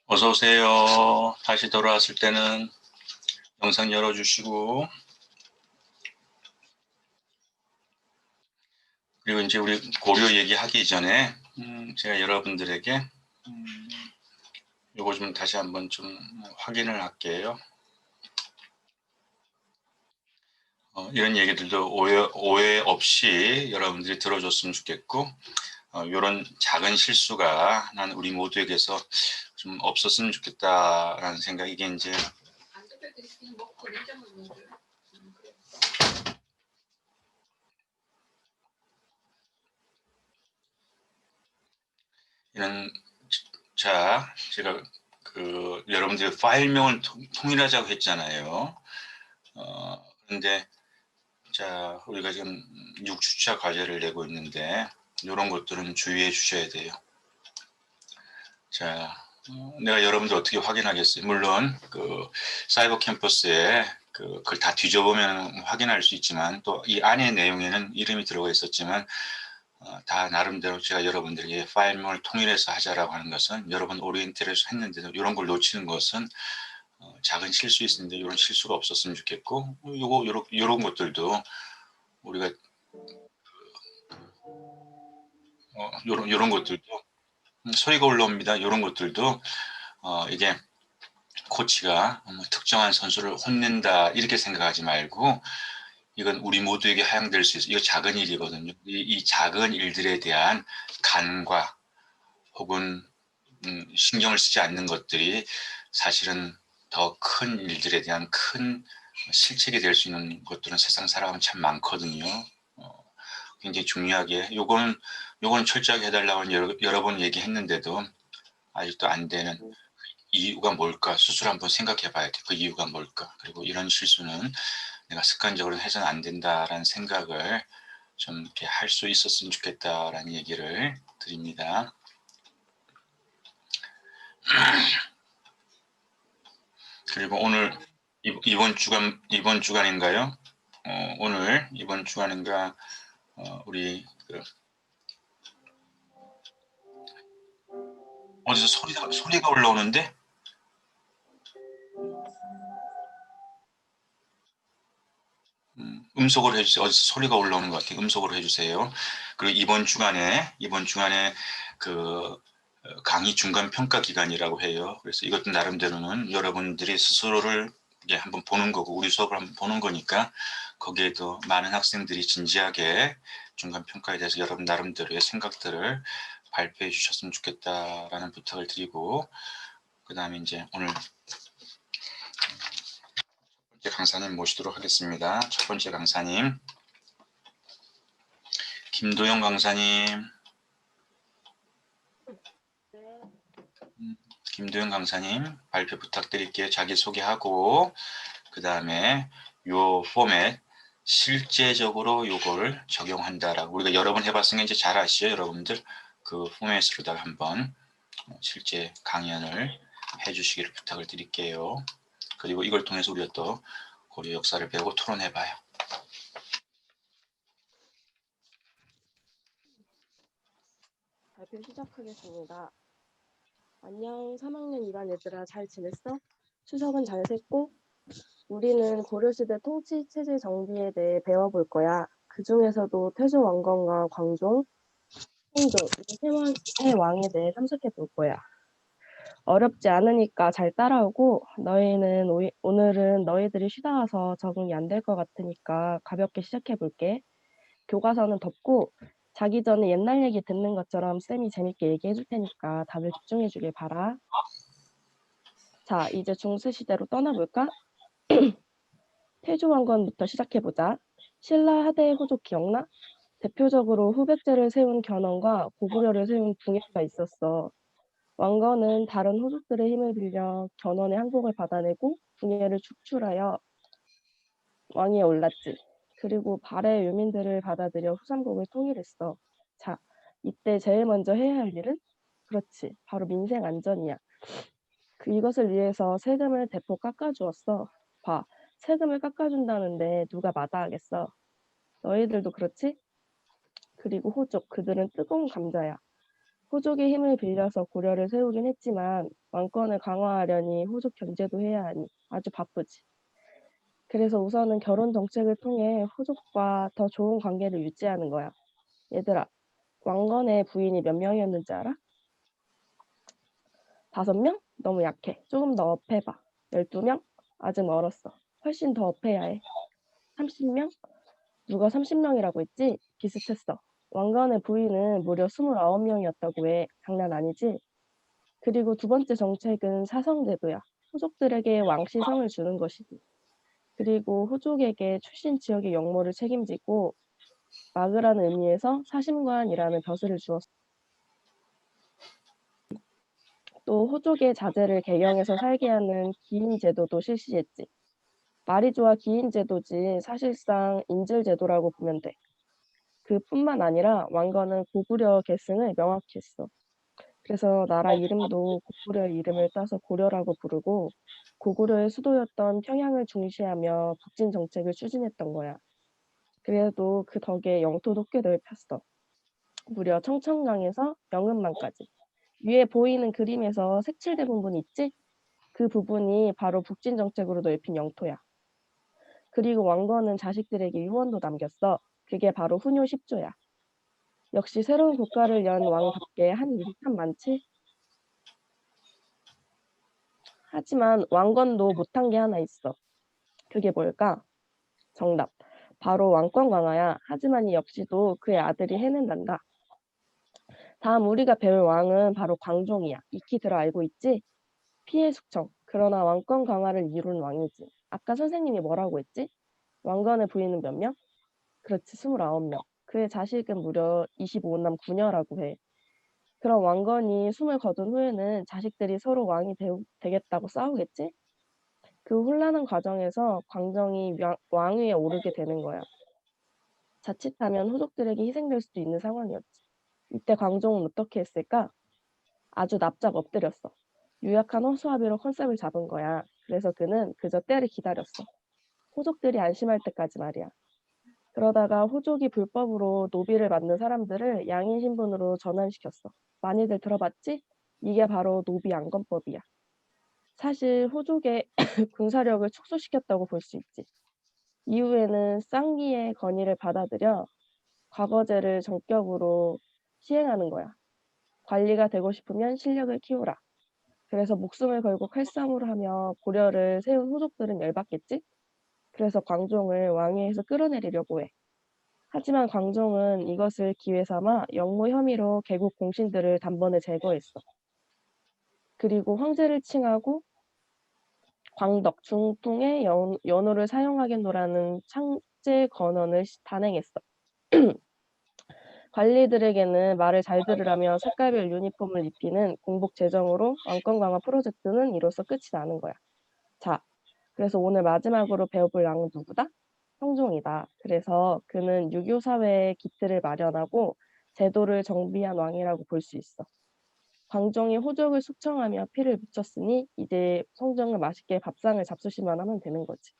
어서 오세요. 다시 돌아왔을 때는 영상 열어주시고, 그리고 이제 우리 고려 얘기하기 전에 제가 여러분들에게 요거 좀 다시 한번 좀 확인을 할게요. 이런 얘기들도 오해 없이 여러분들이 들어줬으면 좋겠고, 이런 작은 실수가 난 우리 모두에게서 좀 없었으면 좋겠다라는 생각이 이게 이제 이런 자 제가 그 여러분들이 파일명을 통일하자고 했잖아요. 그런데 자 우리가 지금 6주차 과제를 내고 있는데 이런 것들은 주의해 주셔야 돼요. 자 내가 여러분들 어떻게 확인하겠어요? 물론 그 사이버 캠퍼스에 그걸 다 뒤져보면 확인할 수 있지만 또 이 안의 내용에는 이름이 들어가 있었지만 다 나름대로 제가 여러분들에게 파일명을 통일해서 하자라고 하는 것은 여러분 오리엔테이션 했는데도 이런 걸 놓치는 것은 작은 실수 있었는데 이런 실수가 없었으면 좋겠고 요런 것들도 우리가 요런 것들도 소리가 올라옵니다. 이런 것들도 이게 코치가 특정한 선수를 혼낸다 이렇게 생각하지 말고 이건 우리 모두에게 하향될 수 있어요. 이거 작은 일이거든요. 이 작은 일들에 대한 간과 혹은 신경을 쓰지 않는 것들이 사실은 더 큰 일들에 대한 큰 실책이 될 수 있는 것들은 세상 살아가면 참 많거든요. 굉장히 중요하게 요거는 철저하게 해달라고 여러 번 얘기했는데도 아직도 안 되는 이유가 뭘까 스스로 한번 생각해 봐야 돼. 그 이유가 뭘까. 그리고 이런 실수는 내가 습관적으로 해서는 안 된다라는 생각을 좀 이렇게 할 수 있었으면 좋겠다라는 얘기를 드립니다. 그리고 오늘 이번 주간인가요? 오늘 이번 주간인가 우리 어디서 소리가 올라오는데? 음속으로 해주세요. 어디서 소리가 올라오는 것 같아요. 음속으로 해주세요. 그리고 이번 주간에 그 강의 중간 평가 기간이라고 해요. 그래서 이것도 나름대로는 여러분들이 스스로를 이게 한번 보는 거고 우리 수업을 한번 보는 거니까 거기에도 많은 학생들이 진지하게 중간 평가에 대해서 여러분 나름대로의 생각들을 발표해 주셨으면 좋겠다라는 부탁을 드리고 그 다음에 이제 오늘 첫 번째 강사님 모시도록 하겠습니다. 첫 번째 강사님 김도영 강사님. 김도영 강사님 발표 부탁드릴게요. 자기소개하고 그 다음에 요 포맷 실제적으로 요걸 적용한다라고 우리가 여러 번 해봤으니까 이제 잘 아시죠 여러분들. 그 포맷으로다가 한번 실제 강연을 해주시기를 부탁을 드릴게요. 그리고 이걸 통해서 우리가 또 고려 역사를 배우고 토론해봐요. 발표 시작하겠습니다. 안녕 3학년 2반 얘들아 잘 지냈어? 추석은 잘 샜고? 우리는 고려시대 통치체제 정비에 대해 배워볼 거야. 그 중에서도 태조왕건과 광종, 홍조, 세 왕에 대해 탐색해 볼 거야. 어렵지 않으니까 잘 따라오고 오늘은 너희들이 쉬다 와서 적응이 안 될 것 같으니까 가볍게 시작해 볼게. 교과서는 덮고 자기 전에 옛날 얘기 듣는 것처럼 쌤이 재밌게 얘기해 줄 테니까 다들 집중해 주길 바라. 자, 이제 중세시대로 떠나볼까? 태조왕건부터 시작해보자. 신라 하대 호족 기억나? 대표적으로 후백제를 세운 견훤과 고구려를 세운 궁예가 있었어. 왕건은 다른 호족들의 힘을 빌려 견훤의 항복을 받아내고 궁예를 축출하여 왕위에 올랐지. 그리고 발해 유민들을 받아들여 후삼국을 통일했어. 자, 이때 제일 먼저 해야 할 일은? 그렇지, 바로 민생 안전이야. 이것을 위해서 세금을 대폭 깎아주었어. 봐, 세금을 깎아준다는데 누가 마다하겠어. 너희들도 그렇지? 그리고 호족, 그들은 뜨거운 감자야. 호족의 힘을 빌려서 고려를 세우긴 했지만 왕권을 강화하려니 호족 견제도 해야 하니 아주 바쁘지. 그래서 우선은 결혼 정책을 통해 호족과 더 좋은 관계를 유지하는 거야. 얘들아, 왕건의 부인이 몇 명이었는지 알아? 5명? 너무 약해. 조금 더 업해봐. 12명? 아직 멀었어. 훨씬 더 업해야 해. 30명? 누가 30명이라고 했지? 비슷했어. 왕건의 부인은 무려 29명이었다고 해. 장난 아니지? 그리고 두 번째 정책은 사성제도야. 호족들에게 왕시성을 주는 것이지. 그리고 호족에게 출신 지역의 영모를 책임지고 막으라는 의미에서 사심관이라는 벼슬을 주었어. 또 호족의 자제를 개경해서 살게 하는 기인제도도 실시했지. 말이 좋아 기인제도지 사실상 인질제도라고 보면 돼. 그뿐만 아니라 왕건은 고구려 계승을 명확히 했어. 그래서 나라 이름도 고구려의 이름을 따서 고려라고 부르고 고구려의 수도였던 평양을 중시하며 북진 정책을 추진했던 거야. 그래도 그 덕에 영토도 꽤 넓혔어. 무려 청천강에서 영흥만까지. 위에 보이는 그림에서 색칠된 부분이 있지? 그 부분이 바로 북진 정책으로 넓힌 영토야. 그리고 왕건은 자식들에게 유언도 남겼어. 그게 바로 훈요 10조야. 역시 새로운 국가를 연 왕답게 한 일이 참 많지? 하지만 왕건도 못한 게 하나 있어. 그게 뭘까? 정답. 바로 왕권 강화야. 하지만 이 역시도 그의 아들이 해낸단다. 다음 우리가 배울 왕은 바로 광종이야. 익히 들어 알고 있지? 피해 숙청. 그러나 왕권 강화를 이룬 왕이지. 아까 선생님이 뭐라고 했지? 왕건의 부인은 몇 명? 그렇지, 29명. 그의 자식은 무려 25남 9녀라고 해. 그럼 왕건이 숨을 거둔 후에는 자식들이 서로 왕이 되겠다고 싸우겠지? 그 혼란한 과정에서 광정이 왕위에 오르게 되는 거야. 자칫하면 호족들에게 희생될 수도 있는 상황이었지. 이때 광종은 어떻게 했을까? 아주 납작 엎드렸어. 유약한 허수아비로 컨셉을 잡은 거야. 그래서 그는 그저 때를 기다렸어. 호족들이 안심할 때까지 말이야. 그러다가 호족이 불법으로 노비를 만든 사람들을 양인 신분으로 전환시켰어. 많이들 들어봤지? 이게 바로 노비 안건법이야. 사실 호족의 군사력을 축소시켰다고 볼 수 있지. 이후에는 쌍기의 건의를 받아들여 과거제를 전격으로 시행하는 거야. 관리가 되고 싶으면 실력을 키우라. 그래서 목숨을 걸고 칼싸움을 하며 고려를 세운 호족들은 열받겠지? 그래서 광종을 왕위에서 끌어내리려고 해. 하지만 광종은 이것을 기회 삼아 영모 혐의로 개국 공신들을 단번에 제거했어. 그리고 황제를 칭하고 광덕, 중통의 연호를 사용하겠노라는 창제 건언을 단행했어. 관리들에게는 말을 잘 들으라며 색깔별 유니폼을 입히는 공복 제정으로 왕권 강화 프로젝트는 이로써 끝이 나는 거야. 자, 그래서 오늘 마지막으로 배워볼 왕은 누구다? 성종이다. 그래서 그는 유교 사회의 기틀을 마련하고 제도를 정비한 왕이라고 볼 수 있어. 광종이 호족을 숙청하며 피를 묻혔으니 이제 성종은 맛있게 밥상을 잡수시만 하면 되는 거지.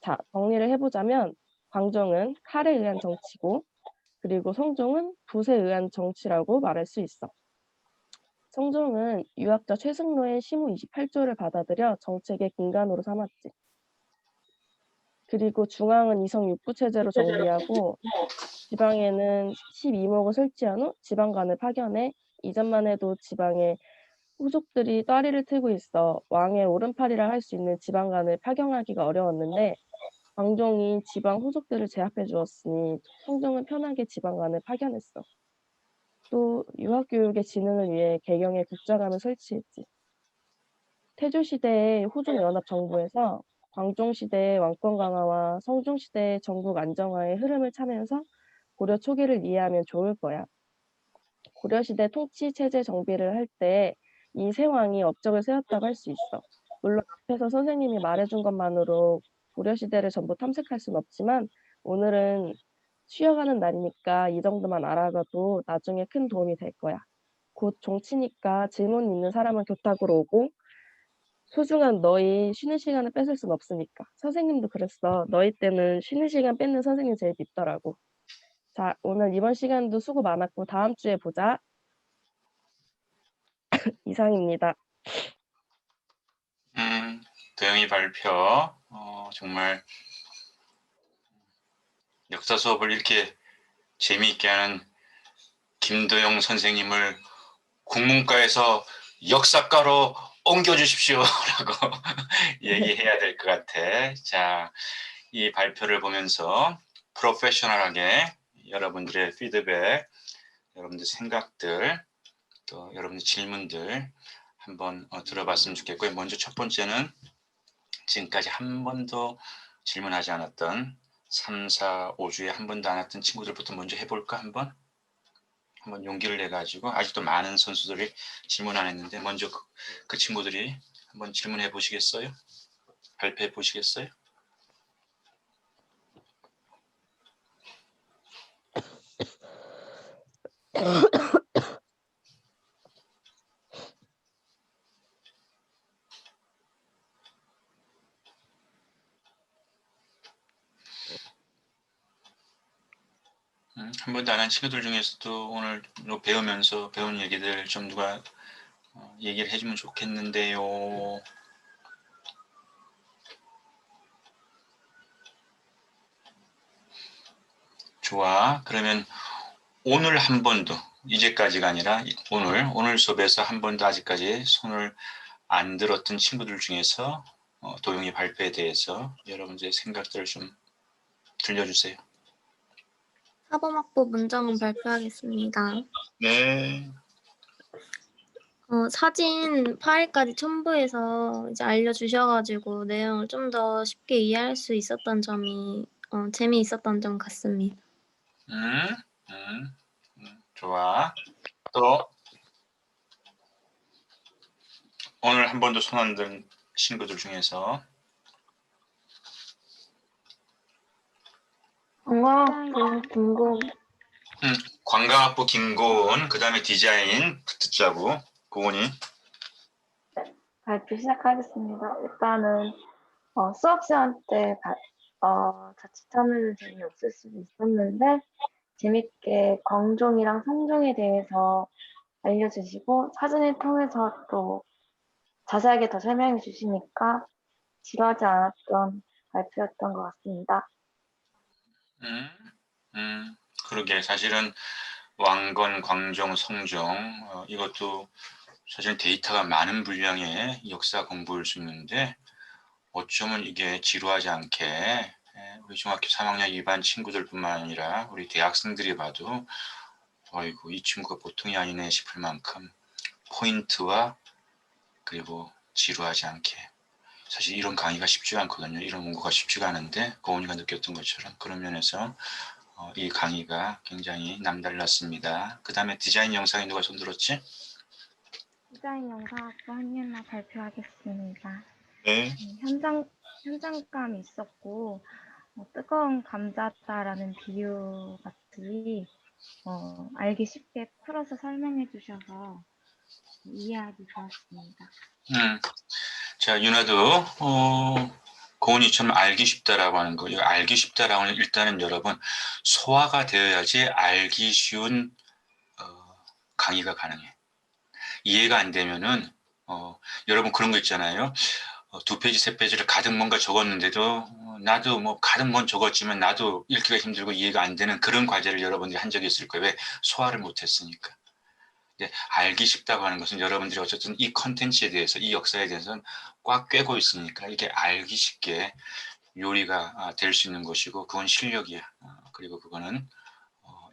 자, 정리를 해보자면 광종은 칼에 의한 정치고 그리고 성종은 붓에 의한 정치라고 말할 수 있어. 성종은 유학자 최승로의 시무 28조를 받아들여 정책의 근간으로 삼았지. 그리고 중앙은 이성 육부체제로 정비하고 지방에는 12목을 설치한 후 지방관을 파견해 이전만 해도 지방에 호족들이 따리를 트고 있어 왕의 오른팔이라 할 수 있는 지방관을 파견하기가 어려웠는데 광종이 지방 호족들을 제압해 주었으니 성종은 편하게 지방관을 파견했어. 또 유학교육의 진흥을 위해 개경의 국자감을 설치했지. 태조시대의 호족연합정부에서 광종시대의 왕권 강화와 성종시대의 전국 안정화의 흐름을 차면서 고려 초기를 이해하면 좋을 거야. 고려시대 통치체제 정비를 할 때 이 세 왕이 업적을 세웠다고 할 수 있어. 물론 앞에서 선생님이 말해준 것만으로 고려시대를 전부 탐색할 순 없지만 오늘은 쉬어가는 날이니까 이 정도만 알아가도 나중에 큰 도움이 될 거야. 곧 종치니까 질문 있는 사람은 교탁으로 오고 소중한 너희 쉬는 시간을 뺏을 순 없으니까. 선생님도 그랬어. 너희 때는 쉬는 시간 뺏는 선생님 제일 밉더라고. 자, 오늘 이번 시간도 수고 많았고 다음 주에 보자. 이상입니다. 도영이 발표 정말 역사 수업을 이렇게 재미있게 하는 김도영 선생님을 국문과에서 역사과로 옮겨주십시오라고 얘기해야 될 것 같아. 자, 이 발표를 보면서 프로페셔널하게 여러분들의 피드백, 여러분들 생각들, 또 여러분들 질문들 한번 들어봤으면 좋겠고요. 먼저 첫 번째는 지금까지 한 번도 질문하지 않았던 3, 4, 5주에 한 번도 안 했던 친구들부터 먼저 해볼까? 한번 용기를 내가지고 아직도 많은 선수들이 질문 안 했는데 먼저 그 친구들이 한번 질문해 보시겠어요? 발표해 보시겠어요? 한 번도 안 한 친구들 중에서도 오늘 배우면서 배운 얘기들 좀 누가 얘기를 해주면 좋겠는데요. 좋아. 그러면 오늘 한 번도 이제까지가 아니라 오늘 수업에서 한 번도 아직까지 손을 안 들었던 친구들 중에서 도용이 발표에 대해서 여러분들의 생각들을 좀 들려주세요. 사범학부 문정은 발표하겠습니다. 네. 사진 파일까지 첨부해서 이제 알려주셔가지고 내용을 좀 더 쉽게 이해할 수 있었던 점이 재미있었던 점 같습니다. 좋아. 또 오늘 한 번도 손 안 든 친구들 중에서 김고은. 관광학부 김고은, 그 다음에 디자인 듣자고 고은이. 발표 시작하겠습니다. 일단은 수업 시간 때 자칫하면 재미없을 수도 있었는데 재밌게 광종이랑 성종에 대해서 알려주시고 사진을 통해서 또 자세하게 더 설명해 주시니까 지루하지 않았던 발표였던 것 같습니다. 그러게 사실은 왕건, 광종, 성종 이것도 사실 데이터가 많은 분량의 역사 공부일 수 있는데 어쩌면 이게 지루하지 않게 우리 중학교 3학년 일반 친구들뿐만 아니라 우리 대학생들이 봐도 어이구 이 친구가 보통이 아니네 싶을 만큼 포인트와 그리고 지루하지 않게 사실 이런 강의가 쉽지가 않거든요. 이런 공부가 쉽지가 않은데 고은이가 느꼈던 것처럼 그런 면에서 이 강의가 굉장히 남달랐습니다. 그 다음에 디자인 영상에 누가 손 들었지? 디자인 영상학부 한예나 발표하겠습니다. 네. 현장감이 있었고 뜨거운 감자다라는 비유 같이 알기 쉽게 풀어서 설명해 주셔서 이해하기 좋았습니다. 자, 윤아도 고은이처럼 알기 쉽다라고 하는 거. 알기 쉽다라고 하는 일단은 여러분 소화가 되어야지 알기 쉬운 강의가 가능해. 이해가 안 되면은 여러분 그런 거 있잖아요. 2페이지, 3페이지를 가득 뭔가 적었는데도 나도 뭐 가득 뭔 적었지만 나도 읽기가 힘들고 이해가 안 되는 그런 과제를 여러분들이 한 적이 있을 거예요. 왜? 소화를 못했으니까. 알기 쉽다고 하는 것은 여러분들이 어쨌든 이 컨텐츠에 대해서 이 역사에 대해서는 꽉 꿰고 있으니까 이게 알기 쉽게 요리가 될 수 있는 것이고 그건 실력이야. 그리고 그거는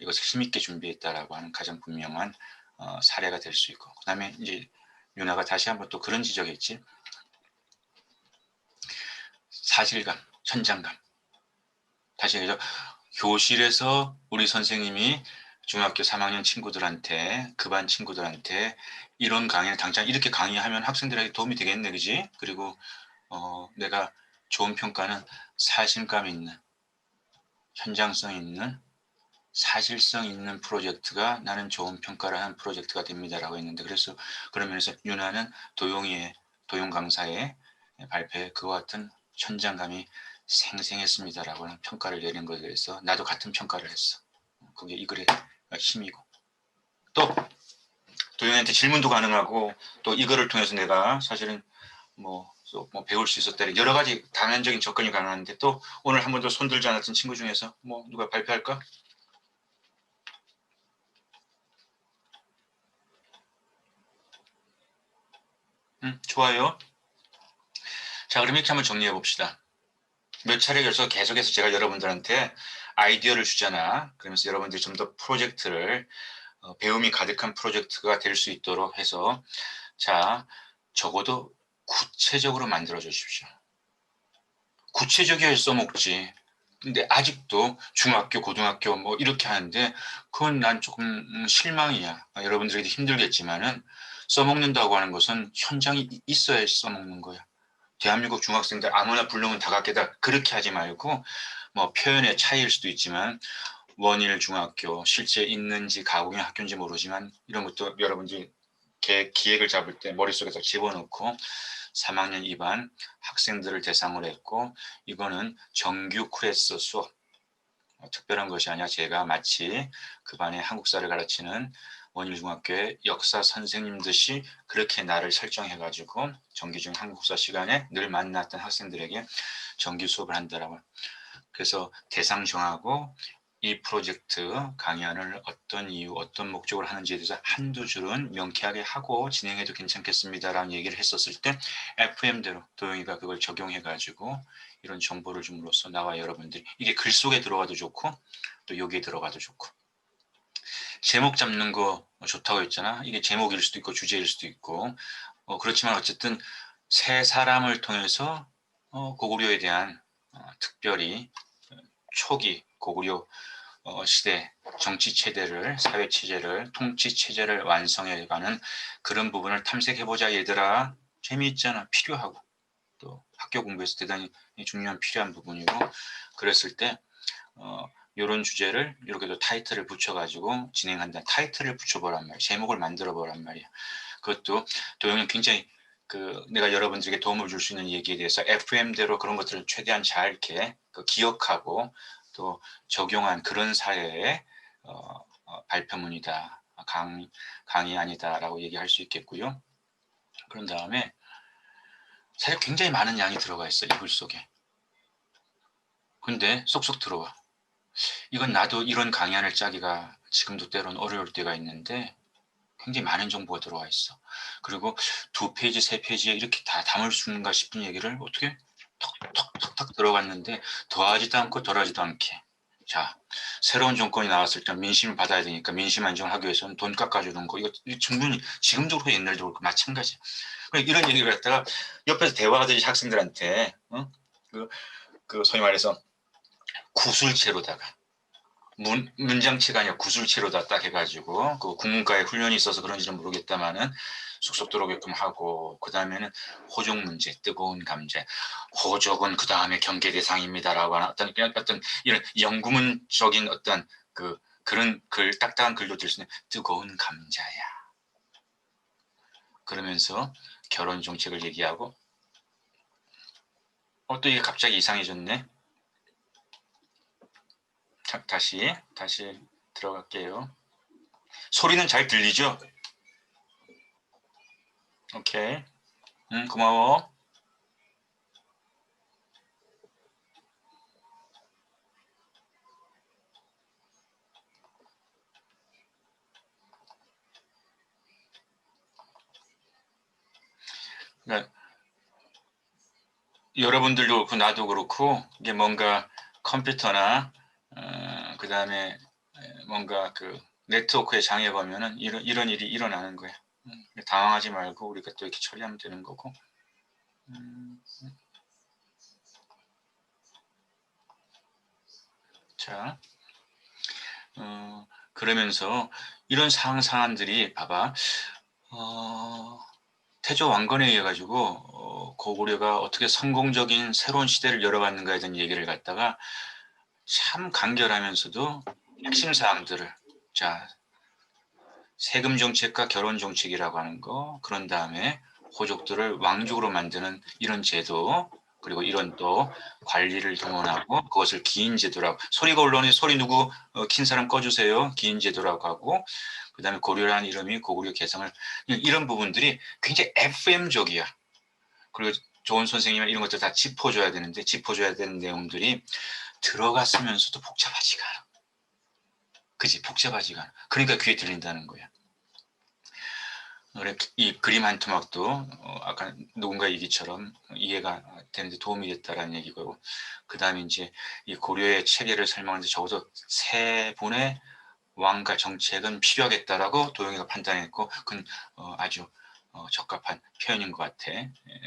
이것을 힘있게 준비했다라고 하는 가장 분명한 사례가 될 수 있고 그 다음에 이제 윤아가 다시 한번 또 그런 지적했지. 사실감, 현장감. 다시 얘기해서 교실에서 우리 선생님이 중학교 3학년 친구들한테 그 반 친구들한테 이런 강의를 당장 이렇게 강의하면 학생들에게 도움이 되겠네, 그지? 그리고 내가 좋은 평가는 사실감 있는 현장성 있는 사실성 있는 프로젝트가 나는 좋은 평가를 하는 프로젝트가 됩니다라고 했는데 그래서 그런 면에서 윤아는 도용 강사의 발표에 그와 같은 현장감이 생생했습니다라고 하는 평가를 내린 것에 대해서 나도 같은 평가를 했어. 그게 이 글의 힘이고 또 도영이한테 질문도 가능하고 또 이거를 통해서 내가 사실은 뭐 배울 수 있었다. 여러 가지 다면적인 접근이 가능한데 또 오늘 한 번도 손들지 않았던 친구 중에서 뭐 누가 발표할까? 좋아요. 자, 그럼 이렇게 한번 정리해 봅시다. 몇 차례 걸쳐 계속해서 제가 여러분들한테 아이디어를 주잖아. 그러면서 여러분들이 좀 더 프로젝트를 배움이 가득한 프로젝트가 될 수 있도록 해서 자, 적어도 구체적으로 만들어 주십시오. 구체적이어야 써먹지. 근데 아직도 중학교, 고등학교 뭐 이렇게 하는데 그건 난 조금 실망이야. 여러분들에게도 힘들겠지만은 써먹는다고 하는 것은 현장이 있어야 써먹는 거야. 대한민국 중학생들 아무나 부르면 다 갖게다 그렇게 하지 말고 뭐 표현의 차이일 수도 있지만 원일 중학교 실제 있는지 가공의 학교인지 모르지만 이런 것도 여러분들이 기획을 잡을 때 머릿속에서 집어넣고 3학년 2반 학생들을 대상으로 했고 이거는 정규 클래스 수업 특별한 것이 아니라 제가 마치 그 반에 한국사를 가르치는 원일중학교의 역사 선생님 듯이 그렇게 나를 설정해가지고 정기중 한국사 시간에 늘 만났던 학생들에게 정기 수업을 한다라고. 그래서 대상 정하고 이 프로젝트 강연을 어떤 이유, 어떤 목적으로 하는지에 대해서 한두 줄은 명쾌하게 하고 진행해도 괜찮겠습니다라는 얘기를 했었을 때 FM대로 도영이가 그걸 적용해가지고 이런 정보를 줌으로써 나와 여러분들이 이게 글 속에 들어가도 좋고 또 여기에 들어가도 좋고 제목 잡는 거 좋다고 했잖아. 이게 제목일 수도 있고 주제일 수도 있고 그렇지만 어쨌든 세 사람을 통해서 고구려에 대한 특별히 초기 고구려 시대 정치 체제를 사회 체제를 통치 체제를 완성해가는 그런 부분을 탐색해보자 얘들아. 재미있잖아. 필요하고 또 학교 공부에서 대단히 중요한 필요한 부분이고 그랬을 때 이런 주제를 이렇게도 타이틀을 붙여가지고 진행한다. 타이틀을 붙여보란 말이야. 제목을 만들어보란 말이야. 그것도 도영이는 굉장히 내가 여러분들에게 도움을 줄 수 있는 얘기에 대해서 FM대로 그런 것들을 최대한 잘 이렇게 기억하고 또 적용한 그런 사례의 발표문이다. 강의 아니다라고 얘기할 수 있겠고요. 그런 다음에 사실 굉장히 많은 양이 들어가 있어. 이 글 속에. 근데 쏙쏙 들어와. 이건 나도 이런 강의안을 짜기가 지금도 때로는 어려울 때가 있는데 굉장히 많은 정보가 들어와 있어. 그리고 2페이지, 3페이지에 이렇게 다 담을 수 있는가 싶은 얘기를 어떻게 턱턱턱턱 들어갔는데 더하지도 않고 덜하지도 않게. 자, 새로운 정권이 나왔을 때 민심을 받아야 되니까 민심 안정을 하기 위해서는 돈 깎아주는 거 이거 충분히 지금도 그렇고 옛날도 그렇고 마찬가지야. 이런 얘기를 갖다가 옆에서 대화하듯이 학생들한테 소위 말해서 구술체로다가 문장체가 아니라 구술체로다 딱 해가지고 그 국문과에 훈련이 있어서 그런지는 모르겠다마는 쑥쑥 들어오게끔 하고 그 다음에는 호족 문제, 뜨거운 감자, 호족은 그 다음에 경계 대상입니다라고 하는 어떤 이런 연구문적인 어떤 그런 글 딱딱한 글도 들 수 있는 뜨거운 감자야. 그러면서 결혼 정책을 얘기하고 또 이게 갑자기 이상해졌네. 다시 들어갈게요. 소리는 잘 들리죠? 오케이. 고마워. 그러니까 여러분들도 그렇고 나도 그렇고 이게 뭔가 컴퓨터나 그 다음에 뭔가 네트워크에 장애가 오면은 이런 일이 일어나는 거야. 당황하지 말고 우리가 또 이렇게 처리하면 되는 거고. 자, 그러면서 이런 상황들이 봐봐. 태조 왕건에 의해 가지고 고구려가 어떻게 성공적인 새로운 시대를 열어갔는가에 대한 얘기를 갖다가 참 간결하면서도 핵심 사항들을 자 세금 정책과 결혼 정책이라고 하는 거 그런 다음에 호족들을 왕족으로 만드는 이런 제도 그리고 이런 또 관리를 동원하고 그것을 기인제도라고, 소리가 올라오니 소리 누구 킨 사람 꺼주세요, 기인제도라고 하고, 그 다음에 고려라는 이름이 고구려 개성을, 이런 부분들이 굉장히 FM적이야. 그리고 좋은 선생님이 이런 것들 다 짚어줘야 되는데, 짚어줘야 되는 내용들이 들어갔으면서도 복잡하지가 않아. 그지? 복잡하지가 않아. 그러니까 귀에 들린다는 거야. 이 그림 한 토막도 아까 누군가 얘기처럼 이해가 되는데 도움이 됐다라는 얘기고, 그 다음에 이제 이 고려의 체계를 설명하는데 적어도 세 분의 왕가 정책은 필요하겠다라고 도영이가 판단했고, 그건 아주 적합한 표현인 것 같아.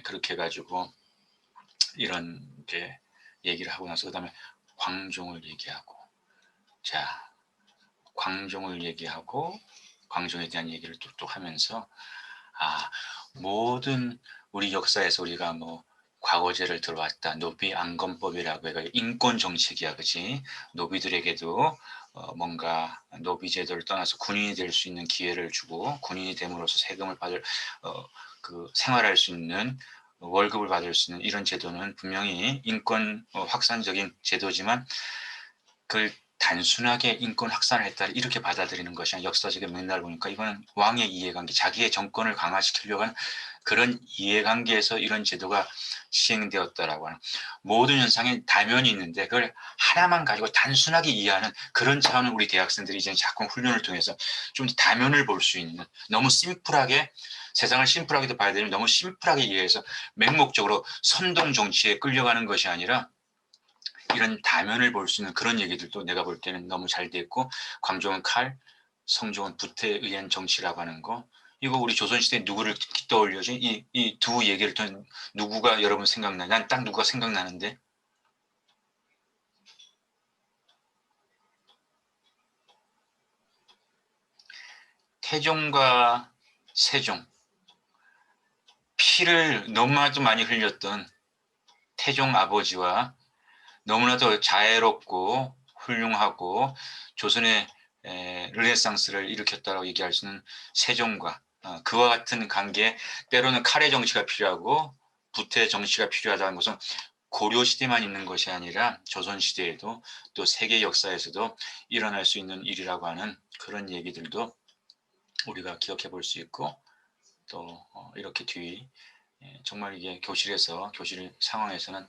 그렇게 해가지고 이런 이제 얘기를 하고 나서 그 다음에 광종을 얘기하고, 자, 광종을 얘기하고 광종에 대한 얘기를 뚝뚝 하면서, 모든 우리 역사에서 우리가 뭐 과거제를 들어왔다, 노비 안건법이라고 해가 인권 정책이야, 그지? 노비들에게도 뭔가 노비 제도를 떠나서 군인이 될 수 있는 기회를 주고, 군인이 됨으로써 세금을 받을 그 생활할 수 있는, 월급을 받을 수 있는 이런 제도는 분명히 인권 확산적인 제도지만, 그걸 단순하게 인권 확산을 했다 이렇게 받아들이는 것이 아니라 역사적인 맥락을 보니까 이거는 왕의 이해관계, 자기의 정권을 강화시키려고 하는 그런 이해관계에서 이런 제도가 시행되었다라고 하는, 모든 현상에 다면이 있는데 그걸 하나만 가지고 단순하게 이해하는 그런 차원을 우리 대학생들이 이제 자꾸 훈련을 통해서 좀 다면을 볼 수 있는, 너무 심플하게 세상을 심플하게도 봐야 되면 너무 심플하게 이해해서 맹목적으로 선동 정치에 끌려가는 것이 아니라 이런 다면을 볼 수 있는 그런 얘기들도 내가 볼 때는 너무 잘 돼 있고, 광종은 칼, 성종은 붓에 의한 정치라고 하는 거, 이거 우리 조선시대에 누구를 떠올려지? 이 두 얘기를 통해 누구가 여러분 생각나요? 난 딱 누가 생각나는데, 태종과 세종, 피를 너무나도 많이 흘렸던 태종 아버지와 너무나도 자애롭고 훌륭하고 조선의 르네상스를 일으켰다고 얘기할 수 있는 세종과 그와 같은 관계, 때로는 칼의 정치가 필요하고 붓의 정치가 필요하다는 것은 고려 시대만 있는 것이 아니라 조선 시대에도 또 세계 역사에서도 일어날 수 있는 일이라고 하는 그런 얘기들도 우리가 기억해 볼 수 있고, 또 이렇게 정말 이게 교실 상황에서는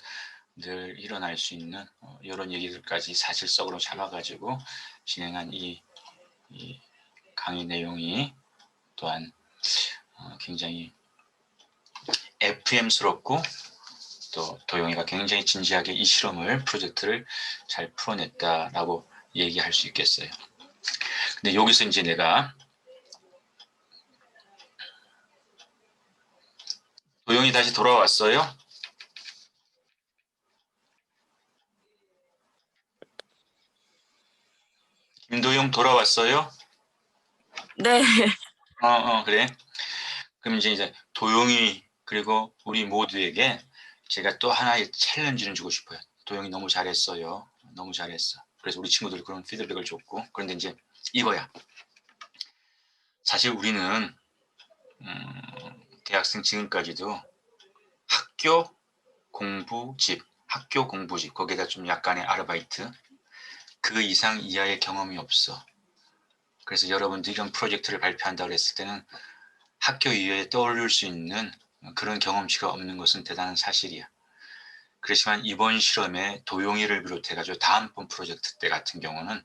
늘 일어날 수 있는 이런 얘기들까지 사실적으로 잡아가지고 진행한 이 강의 내용이 또한 굉장히 FM스럽고, 또 도영이가 굉장히 진지하게 이 프로젝트를 잘 풀어냈다라고 얘기할 수 있겠어요. 근데 여기서 이제 내가 도영이 다시 돌아왔어요? 김도영 돌아왔어요? 네. 그래. 그럼 이제 도영이 그리고 우리 모두에게 제가 또 하나의 챌린지를 주고 싶어요. 도영이 너무 잘했어요. 너무 잘했어. 그래서 우리 친구들 그런 피드백을 줬고, 그런데 이제 이거야. 사실 우리는 대학생 지금까지도 학교 공부집 거기다 좀 약간의 아르바이트, 그 이상 이하의 경험이 없어. 그래서 여러분들이 이런 프로젝트를 발표한다고 했을 때는 학교 이외에 떠올릴 수 있는 그런 경험치가 없는 것은 대단한 사실이야. 그렇지만 이번 실험에 도용이를 비롯해가지고 다음번 프로젝트 때 같은 경우는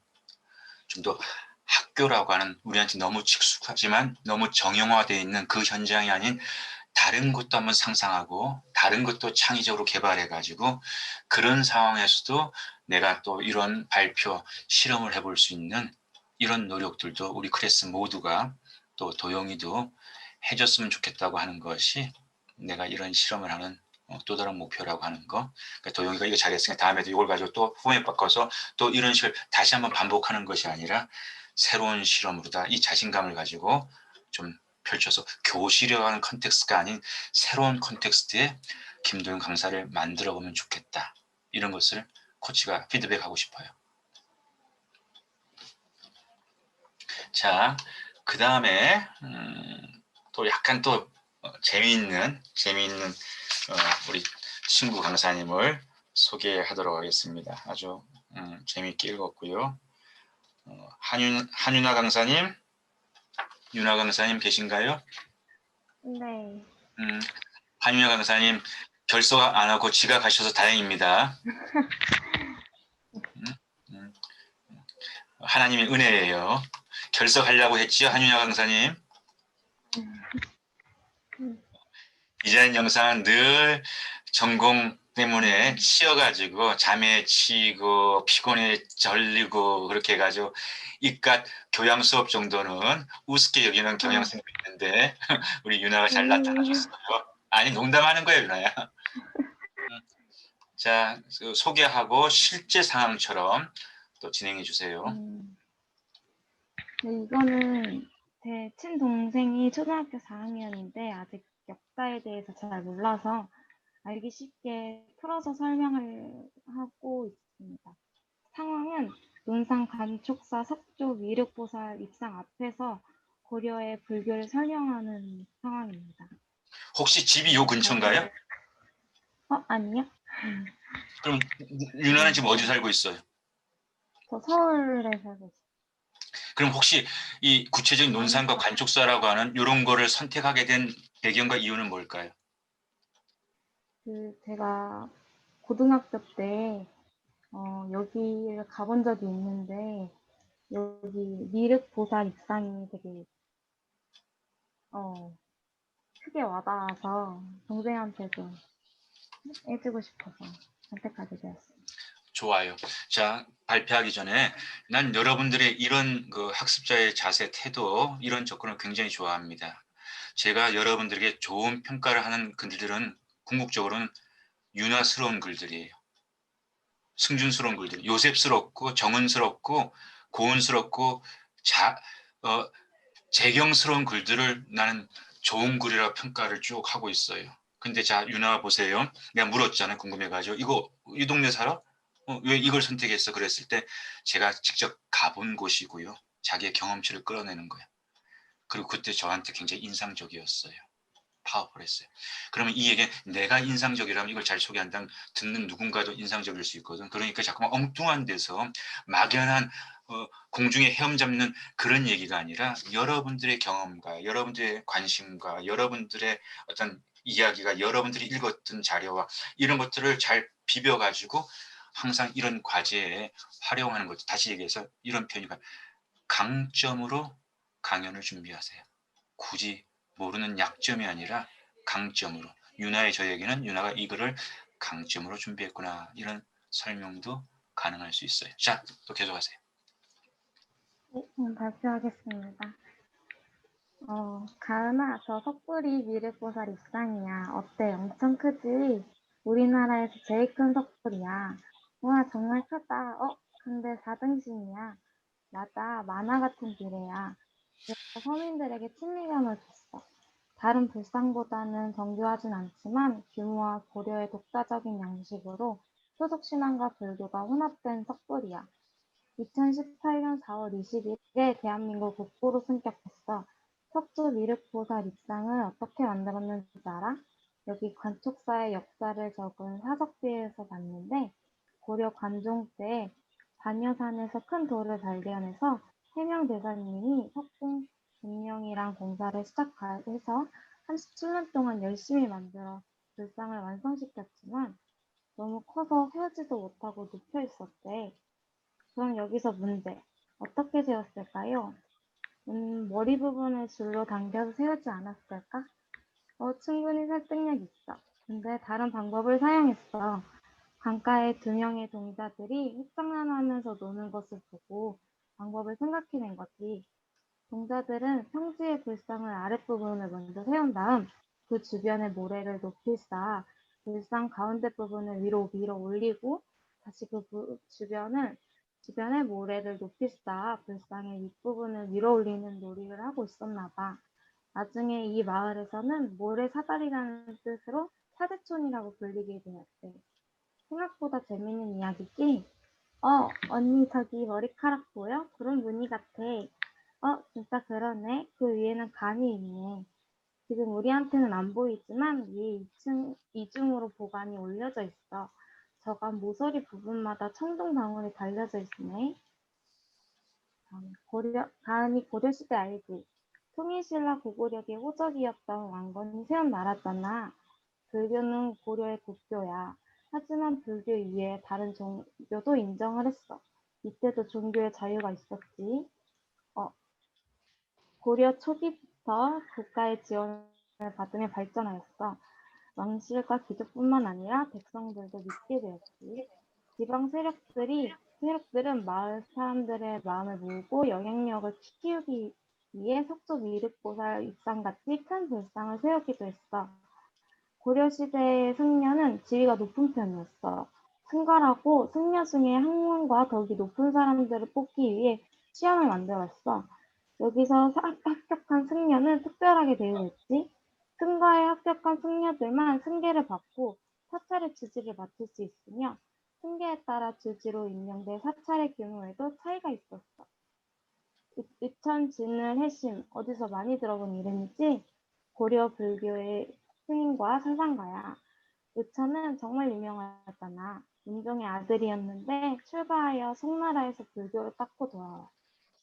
좀 더 학교라고 하는 우리한테 너무 익숙하지만 너무 정형화되어 있는 그 현장이 아닌 다른 것도 한번 상상하고 다른 것도 창의적으로 개발해가지고 그런 상황에서도 내가 또 이런 발표 실험을 해볼 수 있는 이런 노력들도 우리 클래스 모두가 또 도영이도 해줬으면 좋겠다고 하는 것이 내가 이런 실험을 하는 또 다른 목표라고 하는 거. 그러니까 도영이가 이거 잘했으니까 다음에도 이걸 가지고 또 포맷 바꿔서 또 이런 식을 다시 한번 반복하는 것이 아니라 새로운 실험으로다 이 자신감을 가지고 좀 펼쳐서 교실이라고 하는 컨텍스트가 아닌 새로운 컨텍스트에 김도영 강사를 만들어 보면 좋겠다. 이런 것을 코치가 피드백하고 싶어요. 자, 그 다음에 또 약간 또 재미있는 우리 친구 강사님을 소개하도록 하겠습니다. 아주 재미있게 읽었고요. 한윤아 강사님, 윤아 강사님 계신가요? 네. 한윤아 강사님 결석 안 하고 지각하셔서 다행입니다. 하나님의 은혜예요. 결석하려고 했지요, 한윤아 강사님? 이전 영상은 늘 전공 때문에 치여가지고 잠에 치이고 피곤에 절리고 그렇게 해가지고 이깟 교양 수업 정도는 우습게 여기는 경향성이 있는데 우리 윤아가 잘 나타나셨어요. 아니 농담하는 거예요, 윤아야. 자, 소개하고 실제 상황처럼 또 진행해 주세요. 네, 이거는 제 친동생이 초등학교 4학년인데 아직 역사에 대해서 잘 몰라서 알기 쉽게 풀어서 설명을 하고 있습니다. 상황은 논산 감촉사 석조 미륵보살 입상 앞에서 고려의 불교를 설명하는 상황입니다. 혹시 집이 요 근처인가요? 아니요. 그럼 윤아는 지금 어디 살고 있어요? 저 서울에 살고 있어요. 그럼 혹시 이 구체적인 논산과 관촉사라고 하는 이런 거를 선택하게 된 배경과 이유는 뭘까요? 제가 고등학교 때 여기를 가본 적이 있는데 여기 미륵보살 입상이 되게 크게 와닿아서 동생한테도 해주고 싶어서 선택하게 되었습니다. 좋아요. 자, 발표하기 전에 난 여러분들의 이런 그 학습자의 자세, 태도, 이런 접근을 굉장히 좋아합니다. 제가 여러분들에게 좋은 평가를 하는 글들은 궁극적으로는 윤화스러운 글들이에요. 승준스러운 글들, 요셉스럽고 정은스럽고 고운스럽고 재경스러운 글들을 나는 좋은 글이라고 평가를 쭉 하고 있어요. 근데 자, 윤아 보세요. 내가 물었잖아요. 궁금해가지고 이 동네 살아? 왜 이걸 선택했어? 그랬을 때 제가 직접 가본 곳이고요. 자기의 경험치를 끌어내는 거예요. 그리고 그때 저한테 굉장히 인상적이었어요. 파워풀했어요. 그러면 이 얘기는 내가 인상적이라면 이걸 잘 소개한다면 듣는 누군가도 인상적일 수 있거든. 그러니까 자꾸만 엉뚱한 데서 막연한 공중에 헤엄 잡는 그런 얘기가 아니라 여러분들의 경험과 여러분들의 관심과 여러분들의 어떤 이야기가 여러분들이 읽었던 자료와 이런 것들을 잘 비벼가지고 항상 이런 과제에 활용하는 거죠. 다시 얘기해서 이런 표현이니까 강점으로 강연을 준비하세요. 굳이 모르는 약점이 아니라 강점으로. 윤아의 저에게는 윤아가 이 글을 강점으로 준비했구나. 이런 설명도 가능할 수 있어요. 자, 또 계속하세요. 네, 발표하겠습니다. 가은아, 저 석불이 미륵보살 입상이야. 어때? 엄청 크지? 우리나라에서 제일 큰 석불이야. 와, 정말 크다. 근데 4등신이야. 맞아, 만화 같은 비례야. 그래서 서민들에게 친밀감을 줬어. 다른 불상보다는 정교하진 않지만 규모와 고려의 독자적인 양식으로 소속 신앙과 불교가 혼합된 석불이야. 2018년 4월 20일에 대한민국 국보로 승격했어. 석조 미륵보살 입상을 어떻게 만들었는지 알아? 여기 관촉사의 역사를 적은 사석비에서 봤는데 고려 관종 때 반여산에서 큰 돌을 발견해서 해명대사님이 석궁 증명이랑 공사를 시작해서 37년 동안 열심히 만들어 불상을 완성시켰지만 너무 커서 세우지도 못하고 눕혀 있었대. 그럼 여기서 문제. 어떻게 세웠을까요? 머리 부분을 줄로 당겨서 세우지 않았을까? 충분히 설득력 있어. 근데 다른 방법을 사용했어. 강가에 2명의 동자들이 휘장난하면서 노는 것을 보고 방법을 생각해낸 거지. 동자들은 평지의 불상을 아랫부분을 먼저 세운 다음 그 주변에 모래를 높이 쌓아 불상 가운데 부분을 위로 밀어 올리고 다시 그 주변에 모래를 높이 쌓아 불상의 윗부분을 위로 올리는 놀이를 하고 있었나 봐. 나중에 이 마을에서는 모래사다리라는 뜻으로 사대촌이라고 불리게 되었대. 생각보다 재밌는 이야기지? 언니 저기 머리카락 보여? 구름 무늬 같아. 진짜 그러네. 그 위에는 감이 있네. 지금 우리한테는 안 보이지만 위에 2중으로 보관이 올려져 있어. 저간 모서리 부분마다 청동 방울이 달려져 있네. 가은이 고려시대 알지? 통일신라 고고력의 호적이었던 왕건이 세운 나라잖아. 불교는 고려의 국교야. 하지만 불교 이외에 다른 종교도 인정을 했어. 이때도 종교의 자유가 있었지. 고려 초기부터 국가의 지원을 받으며 발전하였어. 왕실과 귀족뿐만 아니라 백성들도 믿게 되었지. 지방 세력들은 마을 사람들의 마음을 모으고 영향력을 키우기 위해 석조 미륵보살 입상같이 큰 불상을 세우기도 했어. 고려시대의 승려는 지위가 높은 편이었어. 승가라고 승려 중에 학문과 덕이 높은 사람들을 뽑기 위해 시험을 만들었어. 여기서 합격한 승려는 특별하게 대우했지. 승가에 합격한 승려들만 승계를 받고 사찰의 주지를 맡을 수 있으며 승계에 따라 주지로 임명된 사찰의 규모에도 차이가 있었어. 의천, 진을, 해심 어디서 많이 들어본 이름이지? 고려 불교의 스님과 사상가야. 의천은 정말 유명하잖아. 문종의 아들이었는데 출가하여 송나라에서 불교를 닦고 돌아와.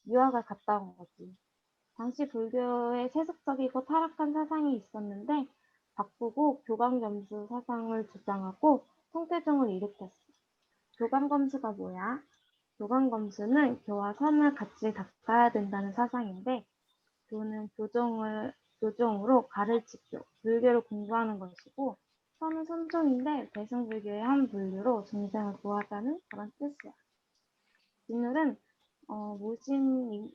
유학을 갔다 온 거지. 당시 불교에 세속적이고 타락한 사상이 있었는데 바꾸고 교감겸수 사상을 주장하고 통태종을 일으켰어. 교감검수가 뭐야? 교감검수는 교와 선을 같이 닦아야 된다는 사상인데 교는 교종으로 가를 지켜 불교를 공부하는 것이고 선은 선종인데 대승불교의 한 분류로 중생을 구하자는 그런 뜻이야. 진울은 무신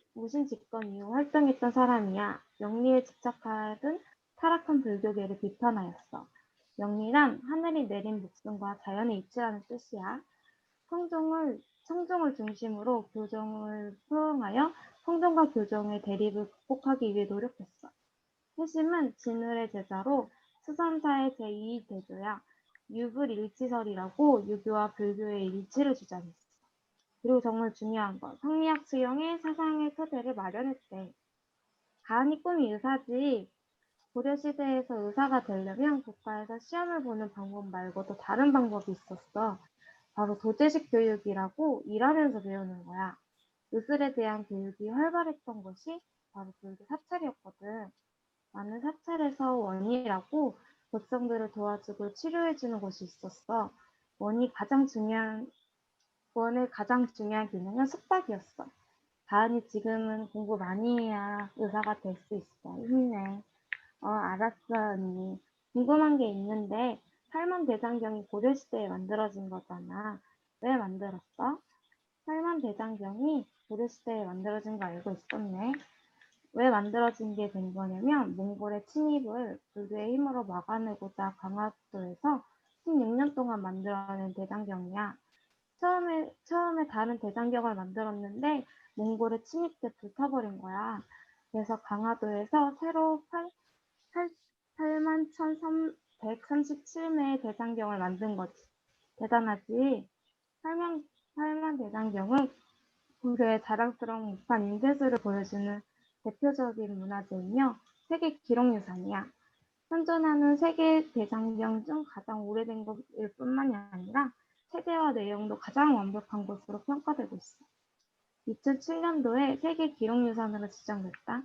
집권 이후 활동했던 사람이야. 영리에 집착하던 타락한 불교계를 비판하였어. 영리란 하늘이 내린 목숨과 자연의 이치라는 뜻이야. 청종을 중심으로 교종을 포용하여 성종과 교종의 대립을 극복하기 위해 노력했어. 해심은 진울의 제자로 수산사의 제2대조야. 유불일치설이라고 유교와 불교의 일치를 주장했어. 그리고 정말 중요한 건 성리학 수용의 사상의 토대를 마련했대. 가은이 꿈이 의사지. 고려시대에서 의사가 되려면 국가에서 시험을 보는 방법 말고도 다른 방법이 있었어. 바로 도제식 교육이라고 일하면서 배우는 거야. 의술에 대한 교육이 활발했던 것이 바로 불교 사찰이었거든. 나는 사찰에서 원이라고 백성들을 도와주고 치료해주는 곳이 있었어. 원의 가장 중요한 기능은 숙박이었어. 가은이 지금은 공부 많이 해야 의사가 될 수 있어. 힘내. 알았어, 언니. 궁금한 게 있는데, 팔만대장경이 고려시대에 만들어진 거잖아. 왜 만들었어? 팔만대장경이 고려시대에 만들어진 거 알고 있었네. 왜 만들어진 게 된 거냐면, 몽골의 침입을 불교의 힘으로 막아내고자 강화도에서 16년 동안 만들어낸 대장경이야. 처음에 다른 대장경을 만들었는데 몽골의 침입 때 불타버린 거야. 그래서 강화도에서 새로 81,137매의 대장경을 만든 거지. 대단하지? 팔만 대장경은 불교의 자랑스러운 목판 인쇄술을 보여주는 대표적인 문화재이며 세계 기록유산이야. 현존하는 세계 대장경 중 가장 오래된 것일 뿐만이 아니라 체계와 내용도 가장 완벽한 것으로 평가되고 있어. 2007년도에 세계 기록유산으로 지정됐다.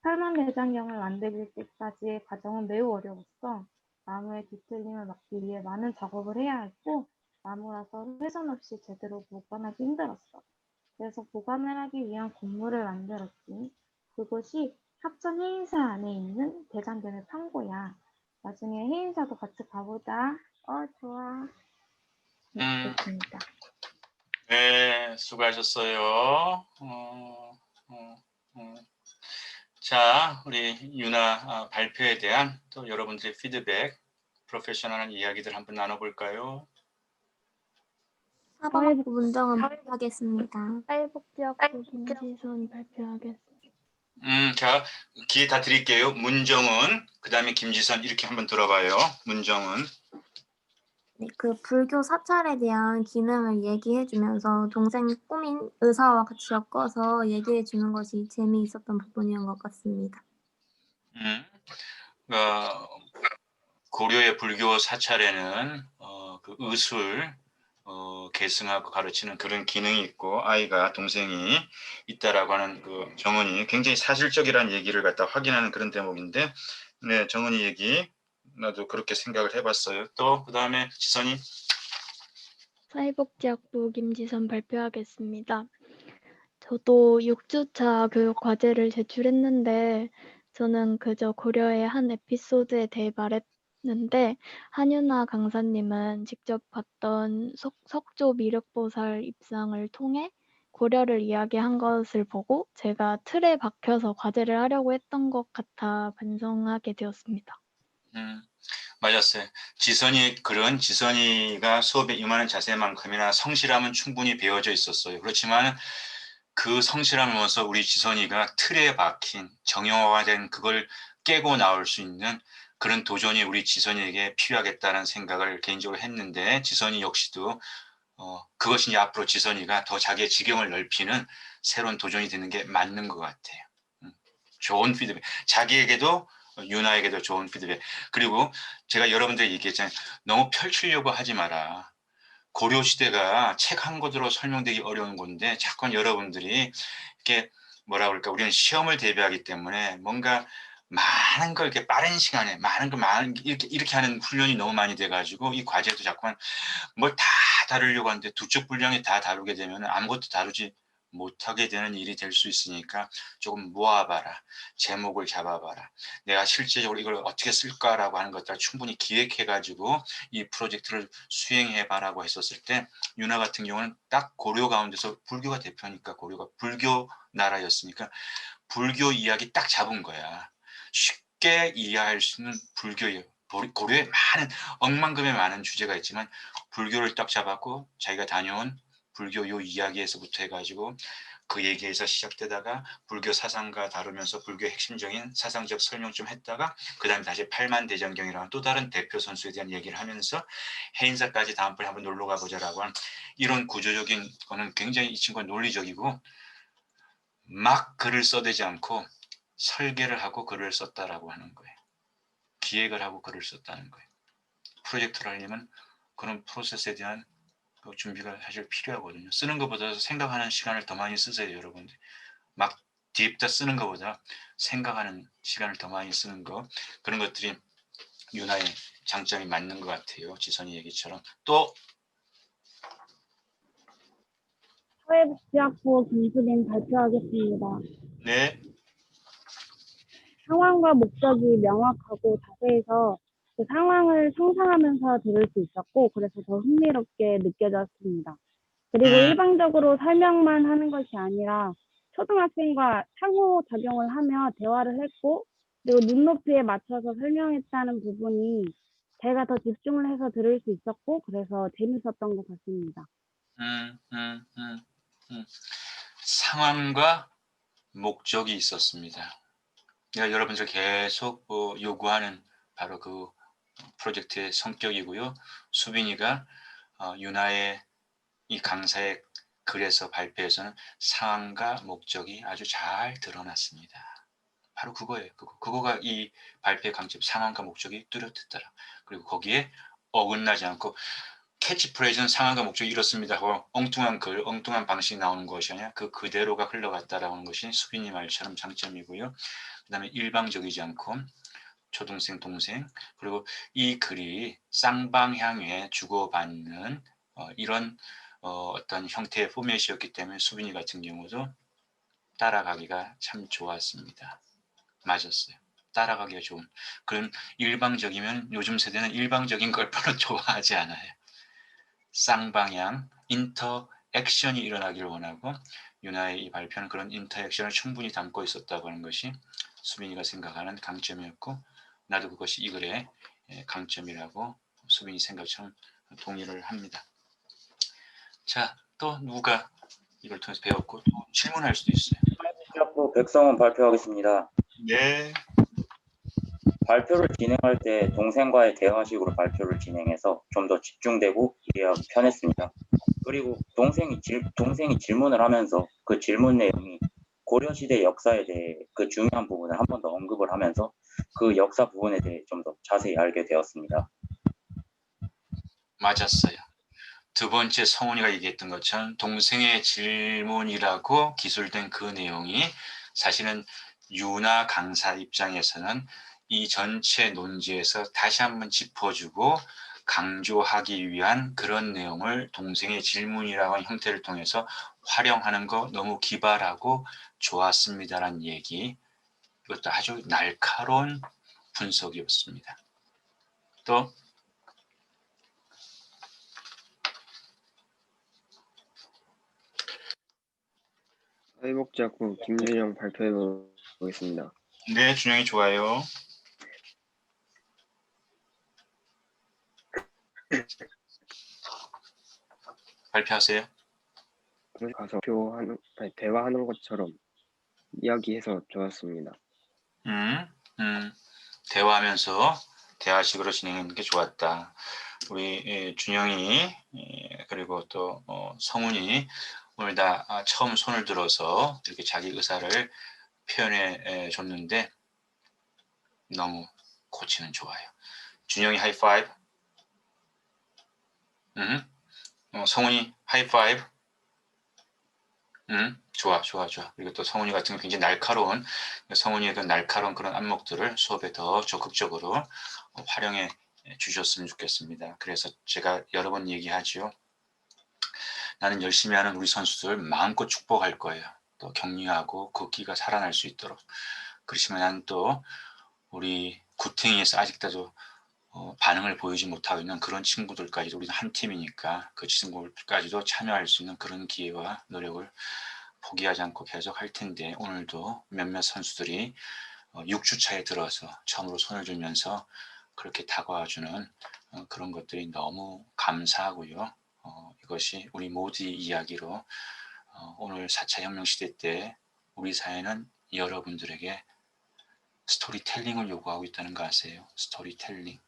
팔만대장경을 만들 때까지의 과정은 매우 어려웠어. 나무의 뒤틀림을 막기 위해 많은 작업을 해야 했고 나무라서 훼손 없이 제대로 보관하기 힘들었어. 그래서 보관을 하기 위한 건물을 만들었지. 그곳이 합천 해인사 안에 있는 대장경의 판고야. 나중에 해인사도 같이 가보자. 좋아. 네, 됐습니다. 네, 수고하셨어요. 자, 우리 유나 발표에 대한 또 여러분들의 피드백, 프로페셔널한 이야기들 한번 나눠볼까요? 사법학부 문정은 발표하겠습니다. 사회복지학부 김지순이 발표하겠습니다. 자, 기회 다 드릴게요. 문정은, 그 다음에 김지선 이렇게 한번 들어봐요. 문정은. 네, 그 불교 사찰에 대한 기능을 얘기해주면서 동생 꿈인 의사와 같이 엮어서 얘기해주는 것이 재미있었던 부분이었던 것 같습니다. 고려의 불교 사찰에는 그 의술 계승하고 가르치는 그런 기능이 있고 아이가 동생이 있다라고 하는 그 정은이 굉장히 사실적이라는 얘기를 갖다 확인하는 그런 대목인데 네 정은이 얘기 나도 그렇게 생각을 해봤어요. 또 그 다음에 지선이 사회복지학부 김지선 발표하겠습니다. 저도 6주차 교육 과제를 제출했는데 저는 그저 고려의 한 에피소드에 대해 말했는데 한유나 강사님은 직접 봤던 석조 미륵보살 입상을 통해 고려를 이야기한 것을 보고 제가 틀에 박혀서 과제를 하려고 했던 것 같아 반성하게 되었습니다. 맞았어요. 지선이가 수업에 임하는 자세만큼이나 성실함은 충분히 배워져 있었어요. 그렇지만 그 성실함을 보면서 우리 지선이가 틀에 박힌 정형화된 그걸 깨고 나올 수 있는 그런 도전이 우리 지선이에게 필요하겠다는 생각을 개인적으로 했는데 지선이 역시도 그것이 이제 앞으로 지선이가 더 자기의 지경을 넓히는 새로운 도전이 되는 게 맞는 것 같아요. 좋은 피드백. 자기에게도 유나에게도 좋은 피드백. 그리고 제가 여러분들에게 얘기했잖아요. 너무 펼치려고 하지 마라. 고려시대가 책 한 권으로 설명되기 어려운 건데 자꾸 여러분들이 이렇게 뭐라 그럴까 우리는 시험을 대비하기 때문에 뭔가 많은 걸 이렇게 빠른 시간에 많은 이렇게 하는 훈련이 너무 많이 돼가지고 이 과제도 자꾸만 뭘 다 다루려고 하는데 두 쪽 분량이 다 다루게 되면 아무것도 다루지 못하게 되는 일이 될 수 있으니까 조금 모아봐라. 제목을 잡아봐라. 내가 실제적으로 이걸 어떻게 쓸까라고 하는 것들을 충분히 기획해가지고 이 프로젝트를 수행해봐라고 했었을 때 유나 같은 경우는 딱 고려 가운데서 불교가 대표니까 고려가 불교 나라였으니까 불교 이야기 딱 잡은 거야. 쉽게 이해할 수 있는 불교예요. 고려에 많은 억만금의 많은 주제가 있지만 불교를 딱 잡았고 자기가 다녀온 불교 요 이야기에서부터 해가지고 그 얘기에서 시작되다가 불교 사상과 다루면서 불교의 핵심적인 사상적 설명 좀 했다가 그 다음에 다시 팔만대장경이라는 또 다른 대표 선수에 대한 얘기를 하면서 해인사까지 다음번에 한번 놀러 가보자라고 하는 이런 구조적인 거는 굉장히 이 친구가 논리적이고 막 글을 써대지 않고 설계를 하고 글을 썼다라고 하는 거예요. 기획을 하고 글을 썼다는 거예요. 프로젝트를 하려면 그런 프로세스에 대한 그 준비가 사실 필요하거든요. 쓰는 것보다 생각하는 시간을 더 많이 쓰세요, 여러분들. 막 딥다 쓰는 것보다 생각하는 시간을 더 많이 쓰는 거 그런 것들이 유나의 장점이 맞는 것 같아요. 지선이 얘기처럼. 또 사회복지학부 김수빈 발표하겠습니다. 네. 상황과 목적이 명확하고 자세해서 그 상황을 상상하면서 들을 수 있었고 그래서 더 흥미롭게 느껴졌습니다. 그리고 일방적으로 설명만 하는 것이 아니라 초등학생과 상호작용을 하며 대화를 했고 그리고 눈높이에 맞춰서 설명했다는 부분이 제가 더 집중을 해서 들을 수 있었고 그래서 재밌었던 것 같습니다. 상황과 목적이 있었습니다. 내가 여러분들 계속 요구하는 바로 그 프로젝트의 성격이고요. 수빈이가 유나의 이 강사의 글에서 발표에서는 상황과 목적이 아주 잘 드러났습니다. 바로 그거예요. 그거가 이 발표의 강점, 상황과 목적이 뚜렷했더라. 그리고 거기에 어긋나지 않고 캐치프레이즈는 상황과 목적이 이렇습니다 하고 엉뚱한 글, 엉뚱한 방식이 나오는 것이 아니라 그 그대로가 흘러갔다라는 것이 수빈이 말처럼 장점이고요. 그 다음에 일방적이지 않고 초등생, 동생 그리고 이 글이 쌍방향에 주고받는 이런 어떤 형태의 포맷이었기 때문에 수빈이 같은 경우도 따라가기가 참 좋았습니다. 맞았어요. 따라가기가 좋은. 그런 일방적이면 요즘 세대는 일방적인 걸 별로 좋아하지 않아요. 쌍방향, 인터액션이 일어나기를 원하고 유나의 이 발표는 그런 인터액션을 충분히 담고 있었다고 하는 것이 수빈이가 생각하는 강점이었고 나도 그것이 이 글의 강점이라고 수빈이 생각처럼 동의를 합니다. 자, 또 누가 이걸 통해서 배웠고 또 질문할 수도 있어요. 사회복지학부 백성원 발표하겠습니다. 네. 발표를 진행할 때 동생과의 대화식으로 발표를 진행해서 좀 더 집중되고 이해하기 편했습니다. 그리고 동생이 질문을 하면서 그 질문 내용이 고려시대 역사에 대해 그 중요한 부분을 한 번 더 언급을 하면서 그 역사 부분에 대해 좀 더 자세히 알게 되었습니다. 맞았어요. 두 번째 성훈이가 얘기했던 것처럼 동생의 질문이라고 기술된 그 내용이 사실은 유나 강사 입장에서는 이 전체 논지에서 다시 한번 짚어주고 강조하기 위한 그런 내용을 동생의 질문이라고 하는 형태를 통해서 활용하는 거 너무 기발하고 좋았습니다라는 얘기. 이것도 아주 날카로운 분석이었습니다. 또 사회복지학부 김준영 발표해 보겠습니다. 네, 준영이 좋아요. 발표하세요. 가서 대화하는 것처럼 이야기해서 좋았습니다. 대화하면서 대화식으로 진행하는 게 좋았다. 우리 준영이 그리고 또 성훈이 오늘 다 처음 손을 들어서 이렇게 자기 의사를 표현해 줬는데 너무 코치는 좋아요. 준영이 하이파이브. 성훈이 하이파이브. 좋아. 그리고 또 성훈이 같은 경우 굉장히 날카로운, 성훈이의 그 날카로운 그런 안목들을 수업에 더 적극적으로 활용해 주셨으면 좋겠습니다. 그래서 제가 여러 번 얘기하죠. 나는 열심히 하는 우리 선수들 마음껏 축복할 거예요. 또 격려하고 그 기가 살아날 수 있도록. 그렇지만 나는 또 우리 구탱이에서 아직까지도 반응을 보이지 못하고 있는 그런 친구들까지도 우리는 한 팀이니까 그 친구들까지도 참여할 수 있는 그런 기회와 노력을 포기하지 않고 계속 할 텐데 오늘도 몇몇 선수들이 6주차에 들어서 처음으로 손을 들면서 그렇게 다가와주는 그런 것들이 너무 감사하고요. 이것이 우리 모두의 이야기로 오늘 4차 혁명 시대 때 우리 사회는 여러분들에게 스토리텔링을 요구하고 있다는 거 아세요? 스토리텔링.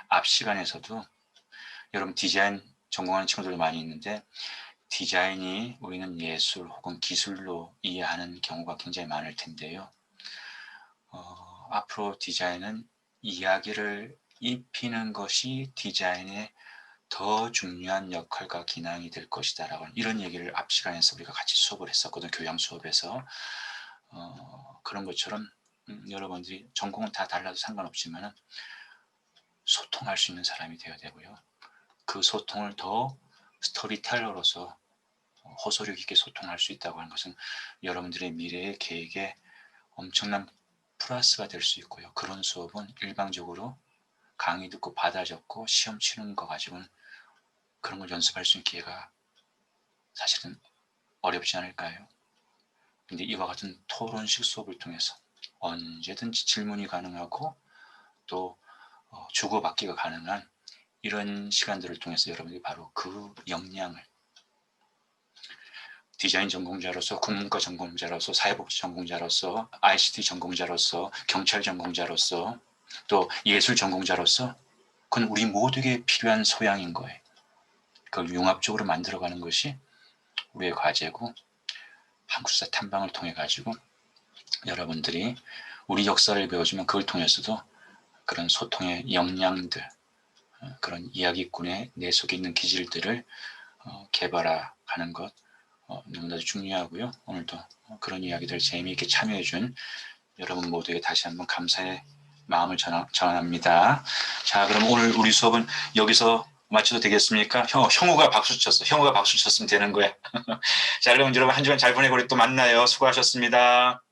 앞 시간에서도 여러분 디자인 전공하는 친구들 많이 있는데 디자인이 우리는 예술 혹은 기술로 이해하는 경우가 굉장히 많을 텐데요. 앞으로 디자인은 이야기를 입히는 것이 디자인의 더 중요한 역할과 기능이 될 것이다 라고 이런 얘기를 앞 시간에서 우리가 같이 수업을 했었거든요. 교양 수업에서. 그런 것처럼 여러분들이 전공은 다 달라도 상관없지만 소통할 수 있는 사람이 되어야 되고요. 그 소통을 더 스토리텔러로서 호소력 있게 소통할 수 있다고 하는 것은 여러분들의 미래의 계획에 엄청난 플러스가 될 수 있고요. 그런 수업은 일방적으로 강의 듣고 받아 적고 시험 치는 거 가지고는 그런 걸 연습할 수 있는 기회가 사실은 어렵지 않을까요? 근데 이와 같은 토론식 수업을 통해서 언제든지 질문이 가능하고 또 주고받기가 가능한 이런 시간들을 통해서 여러분들이 바로 그 역량을 디자인 전공자로서, 국문과 전공자로서, 사회복지 전공자로서, ICT 전공자로서, 경찰 전공자로서, 또 예술 전공자로서 그건 우리 모두에게 필요한 소양인 거예요. 그걸 융합적으로 만들어가는 것이 우리의 과제고 한국사 탐방을 통해 가지고 여러분들이 우리 역사를 배워주면 그걸 통해서도 그런 소통의 역량들, 그런 이야기꾼의 내 속에 있는 기질들을 개발하는 것 너무나도 중요하고요. 오늘도 그런 이야기들 재미있게 참여해준 여러분 모두에게 다시 한번 감사의 마음을 전합니다. 자, 그럼 오늘 우리 수업은 여기서 마쳐도 되겠습니까? 형우가 박수 쳤어. 형우가 박수 쳤으면 되는 거야. 자, 그럼 여러분 한 주간 잘 보내고 우리 또 만나요. 수고하셨습니다.